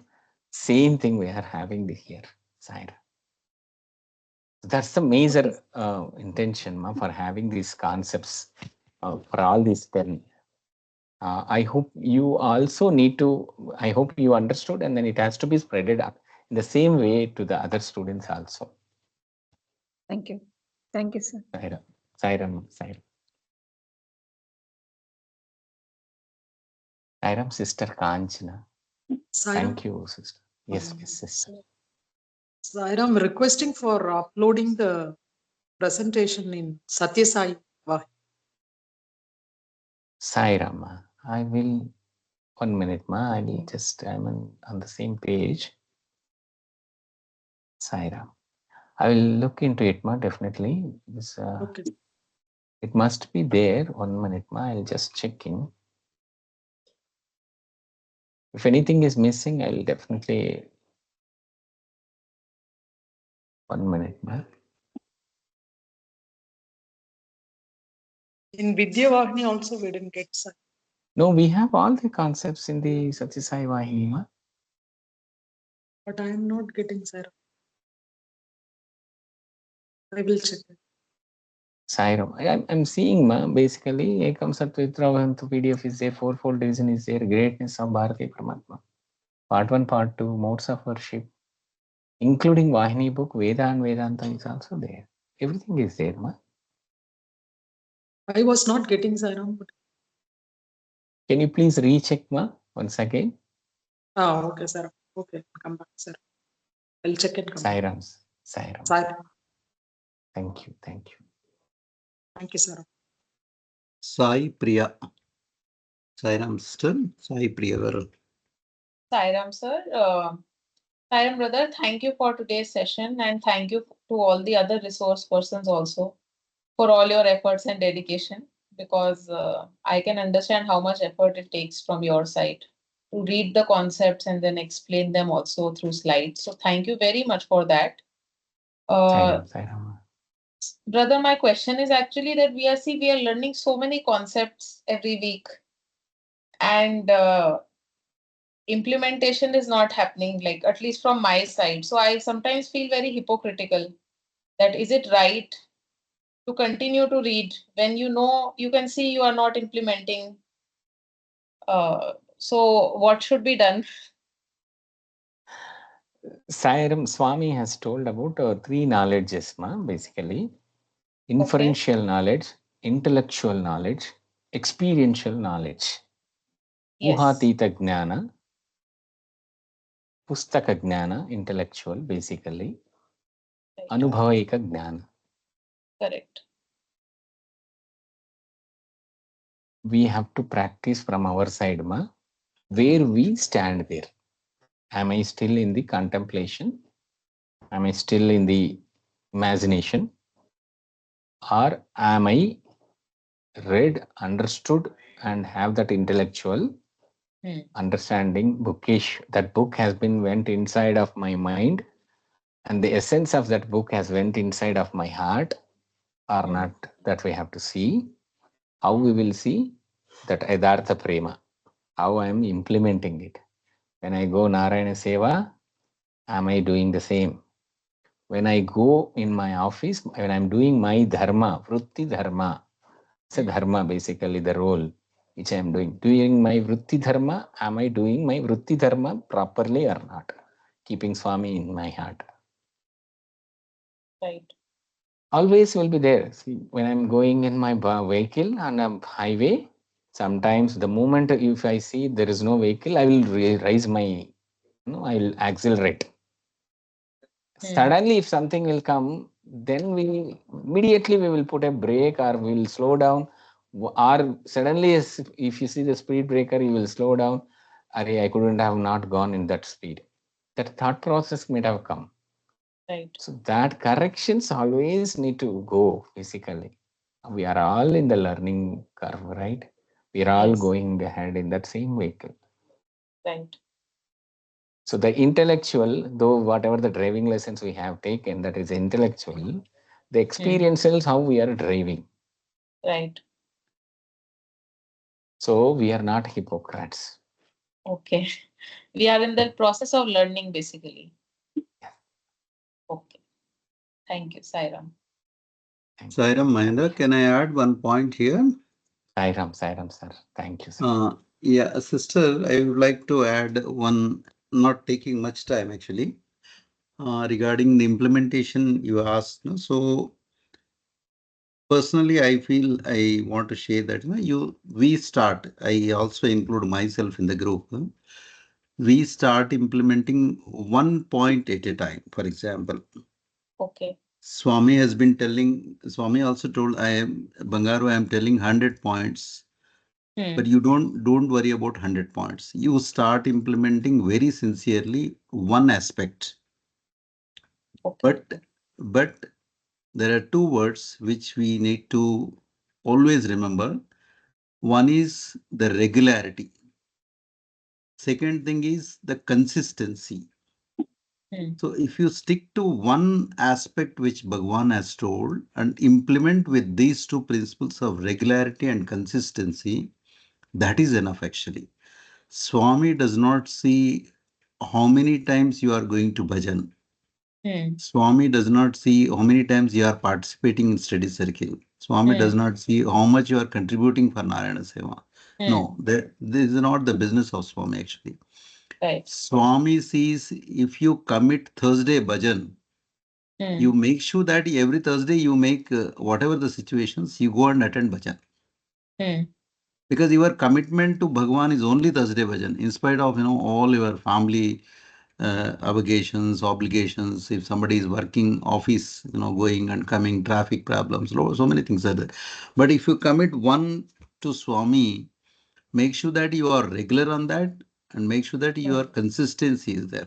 Same thing we are having here, Saira. That's the major intention for having these concepts for all these 10. I hope you also need to, I hope you understood, and then it has to be spreaded up in the same way to the other students also. Thank you. Thank you, sir. Sairam. Sairam, sister Kanchana. Thank you, sister. Yes, sister. I'm requesting for uploading the presentation in Satyasai Vahini. Sairam, I will, 1 minute, I will just, I'm on the same page. Sairam. I will look into it, definitely. Okay. It must be there. 1 minute, I'll just check in. If anything is missing, I'll definitely. 1 minute, In Vidya Vahini also we didn't get Sai. No, we have all the concepts in the Satyasai Vahini, ma. But I am not getting Sai. I will check it. Sairam. I'm seeing, ma, basically, Ekam Satvitra PDF is there, fourfold reason is there, greatness of Bharati Paramatma. Part 1, Part 2, modes of worship, including Vahini book, Veda and Vedanta is also there. Everything is there, ma. I was not getting Sairam, but Can you please recheck, ma, once again? okay, sir. Okay, come back, sir. I'll check it. Come back. Sairams. Sairam. Sai. Thank you. Thank you. Thank you, sir. Sai Priya. Sairam sister, Sai Priya. Sairam sir. Sairam brother, thank you for today's session and thank you to all the other resource persons also for all your efforts and dedication, because I can understand how much effort it takes from your side to read the concepts and then explain them also through slides. So thank you very much for that. Sairam. Brother, my question is actually that we are learning so many concepts every week, and implementation is not happening, like at least from my side. So I sometimes feel very hypocritical that is it right to continue to read when you can see you are not implementing. So what should be done? Sairam Swami has told about 3 knowledges, ma, basically. Inferential knowledge, intellectual knowledge, experiential knowledge. Yes. Uhatita Jnana, Pustaka Jnana, intellectual, basically. Right. Anubhavaika Jnana. Correct. We have to practice from our side, ma, where we stand there. Am I still in the contemplation? Am I still in the imagination? Or am I read, understood, and have that intellectual understanding, bookish? That book has been went inside of my mind, and the essence of that book has went inside of my heart, or not, that we have to see. How we will see that Edartha Prema, how I am implementing it. When I go Narayana Seva, am I doing the same? When I go in my office, when I'm doing my dharma, vritti dharma, it's a dharma, basically the role which I am doing. Doing my vritti dharma, am I doing my vritti dharma properly or not? Keeping Swami in my heart. Right. Always will be there. See, when I'm going in my vehicle on a highway, sometimes the moment if I see there is no vehicle, I will raise my, I will accelerate. Suddenly, if something will come, then we immediately we will put a brake or we will slow down. Or suddenly, if you see the speed breaker, you will slow down. I couldn't have not gone in that speed. That thought process might have come. Right. So that corrections always need to go physically. We are all in the learning curve, right? We are all going ahead in that same vehicle. Right. So the intellectual, though whatever the driving lessons we have taken, that is intellectual, the experiential how we are driving. Right. So we are not hypocrites. Okay. We are in the process of learning, basically. Okay. Thank you, Sairam. Sairam Mahendra, can I add one point here? Sairam, sir. Thank you, sir. Yeah, sister, I would like to add one, not taking much time actually, regarding the implementation you asked. No? So personally, I feel I want to share that we start. I also include myself in the group. No? We start implementing 1 point at a time. For example, okay. Swami has been telling. Swami also told Bangaru. I am telling 100 points. But you don't worry about 100 points. You start implementing very sincerely one aspect. Okay. But there are 2 words which we need to always remember. One is the regularity. Second thing is the consistency. So if you stick to one aspect which Bhagwan has told and implement with these two principles of regularity and consistency, that is enough actually. Swami does not see how many times you are going to bhajan. Swami does not see how many times you are participating in study circle. Swami does not see how much you are contributing for Narayana Seva. No, this is not the business of Swami actually. Right. Swami sees if you commit Thursday bhajan, you make sure that every Thursday you make whatever the situations, you go and attend bhajan. Because your commitment to Bhagwan is only Thursday bhajan, in spite of all your family obligations. If somebody is working office, going and coming, traffic problems, so many things are there. But if you commit one to Swami, make sure that you are regular on that and make sure that your consistency is there.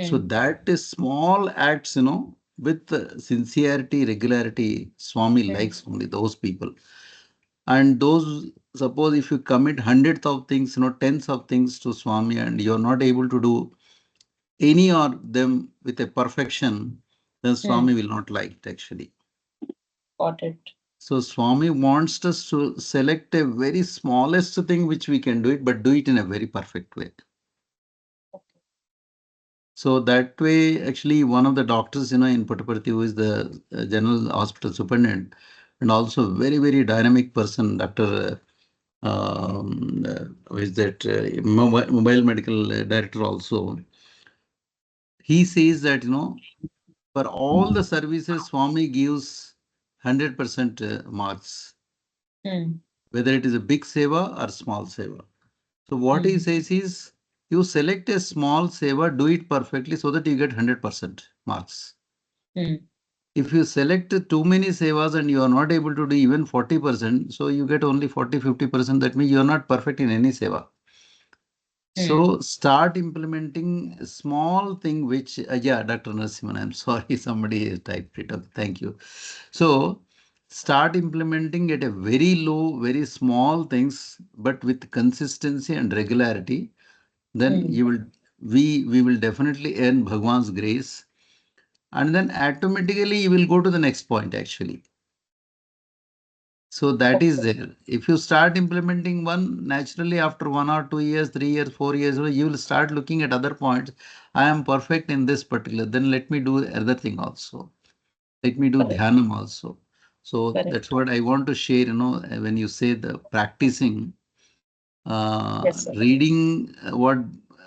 So that is small acts, with sincerity, regularity. Swami likes only those people. And those, suppose if you commit hundreds of things, tens of things to Swami and you're not able to do any of them with a perfection, then Swami will not like it actually. Got it. So Swami wants us to select a very smallest thing which we can do it, but do it in a very perfect way. So that way, actually, one of the doctors, in Puttaparthi, who is the general hospital superintendent, and also very, very dynamic person, Dr. Who is that mobile medical director also. He says that, for all the services, Swami gives 100% marks, whether it is a big seva or small seva. So what he says is, you select a small seva, do it perfectly so that you get 100% marks. If you select too many sevas and you are not able to do even 40%, so you get only 40-50%. That means you are not perfect in any seva. So start implementing a small thing which, yeah, Dr. Narasimhan, I'm sorry, somebody typed it up. Thank you. So start implementing at a very low, very small things, but with consistency and regularity. Then we will definitely earn Bhagwan's grace. And then automatically you will go to the next point actually. So that is there. If you start implementing one, naturally after 1 or 2 years, 3 years, 4 years, you will start looking at other points. I am perfect in this particular, then let me do other thing also. Let me do dhyanam also. So that's what I want to share, when you say the practicing, reading what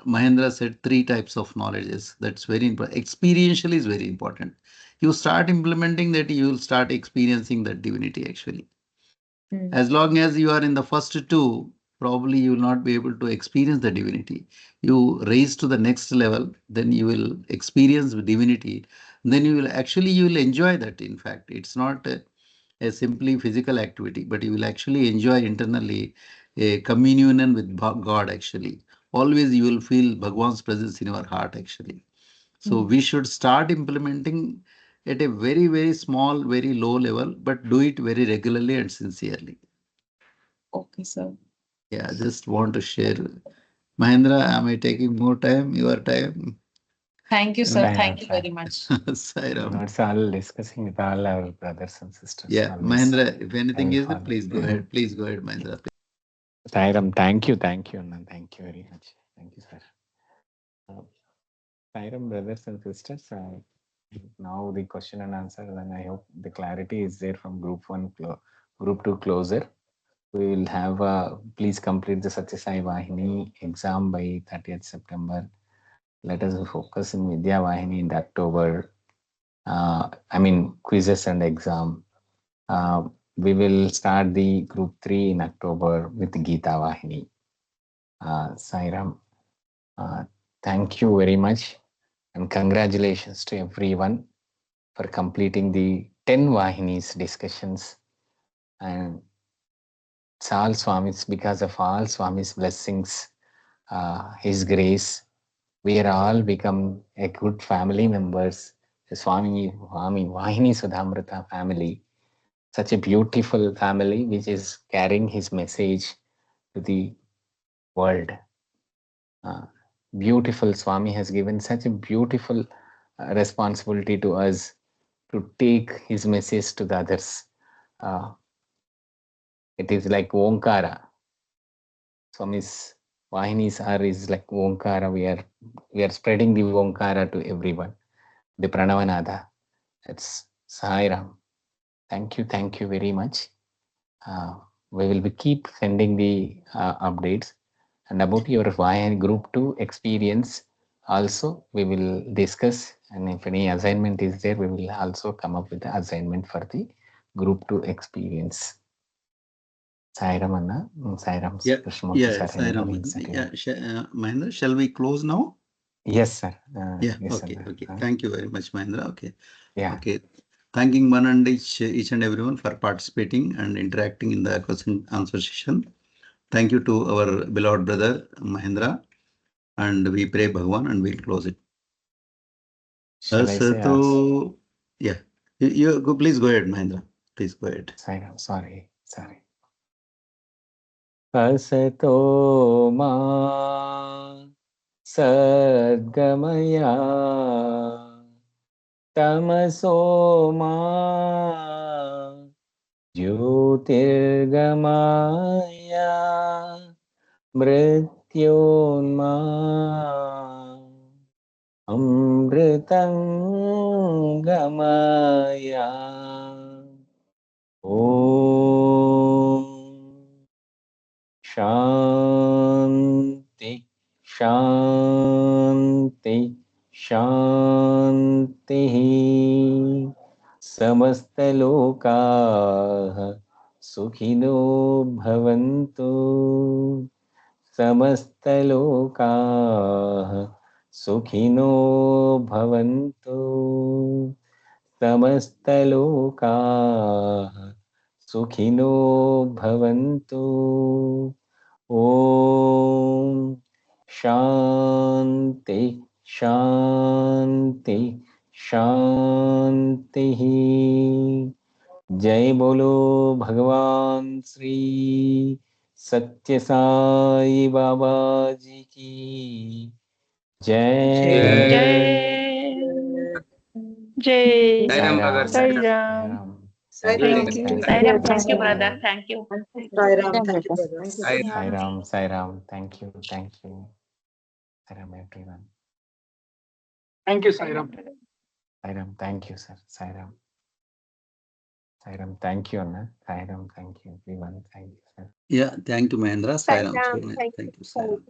Mahendra said, 3 types of knowledges. That's very important. Experiential is very important. You start implementing that, you will start experiencing that divinity actually. As long as you are in the first two, probably you will not be able to experience the divinity. You raise to the next level, then you will experience divinity. Then you will enjoy that. In fact, it's not a simply physical activity, but you will actually enjoy internally a communion with God actually. Always you will feel Bhagwan's presence in your heart actually. So we should start implementing at a very, very small, very low level, but do it very regularly and sincerely. Okay, sir. Yeah, just want to share. Mahendra, am I taking more time, your time? Thank you, No, sir. no, Thank you sir. very much. Sairam. No, it's all discussing with all our brothers and sisters. Yeah, Always. Mahendra, if anything And is, for please go ahead. Please go ahead, Mahendra. Sairam, thank you, Anand. Thank you very much. Thank you, sir. Sairam, brothers and sisters, now the question and answer, and I hope the clarity is there from group 1, group 2 closer. We will have, please complete the Satya Sai Vahini exam by 30th September. Let us focus in Vidya Vahini in October. Quizzes and exam. We will start the group 3 in October with Gita Vahini. Sairam, thank you very much and congratulations to everyone for completing the 10 Vahinis discussions. And it's all Swami's, because of all Swami's blessings, His grace, we are all become a good family members. The Swami Vahini Sudhamrita family, such a beautiful family which is carrying his message to the world. beautiful Swami has given such a beautiful responsibility to us to take his message to the others. Uh, it is like Omkara. Swami's Vahini's are is like Omkara. We are spreading the Omkara to everyone. The Pranavanada. It's Sai Ram. Thank you very much. We will be keep sending the updates. And about your Vahini Group 2 experience, also we will discuss. And if any assignment is there, we will also come up with the assignment for the Group 2 experience. Sairam Anna, Sairam Krishnamurti sir, anybody is there? Mahendra, shall we close now? Yes, sir. Yeah, yes, okay, sir. okay. Thank you very much, Mahendra. Okay. Yeah. Okay. Thanking one and each and everyone for participating and interacting in the question answer session. Thank you to our beloved brother Mahendra. And we pray Bhagwan and we'll close it. Shall I say Asato, yeah. You go, please go ahead, Mahendra. Please go ahead. Sairam, sorry. Asato ma sadgamaya tamaso ma jyotirgamaya mrityonma amritangamaya. Om Shanti Shanti Shanti Samastalokaah Sukhino Bhavantu Samastalokaah Sukhino Bhavantu Samastalokaah Sukhino Bhavantu. Om Shanti Shanti Shanti. Jai Bolo Bhagavan Sri Satya Sai Baba Ji ki Jai. Jai. Sairam, brother. Sairam. Thank you. Sairam, thank you, brother. Thank you. Sairam, thank you, brother. Sairam, thank you. Sairam, everyone. Thank you, Sairam. Sairam, thank you, sir. Sairam, thank you, Anna. Sairam, thank you, everyone. Thank you, sir. Yeah, thank you, Mahendra. Sairam. Sairam. Thank Thank you, you. Sairam.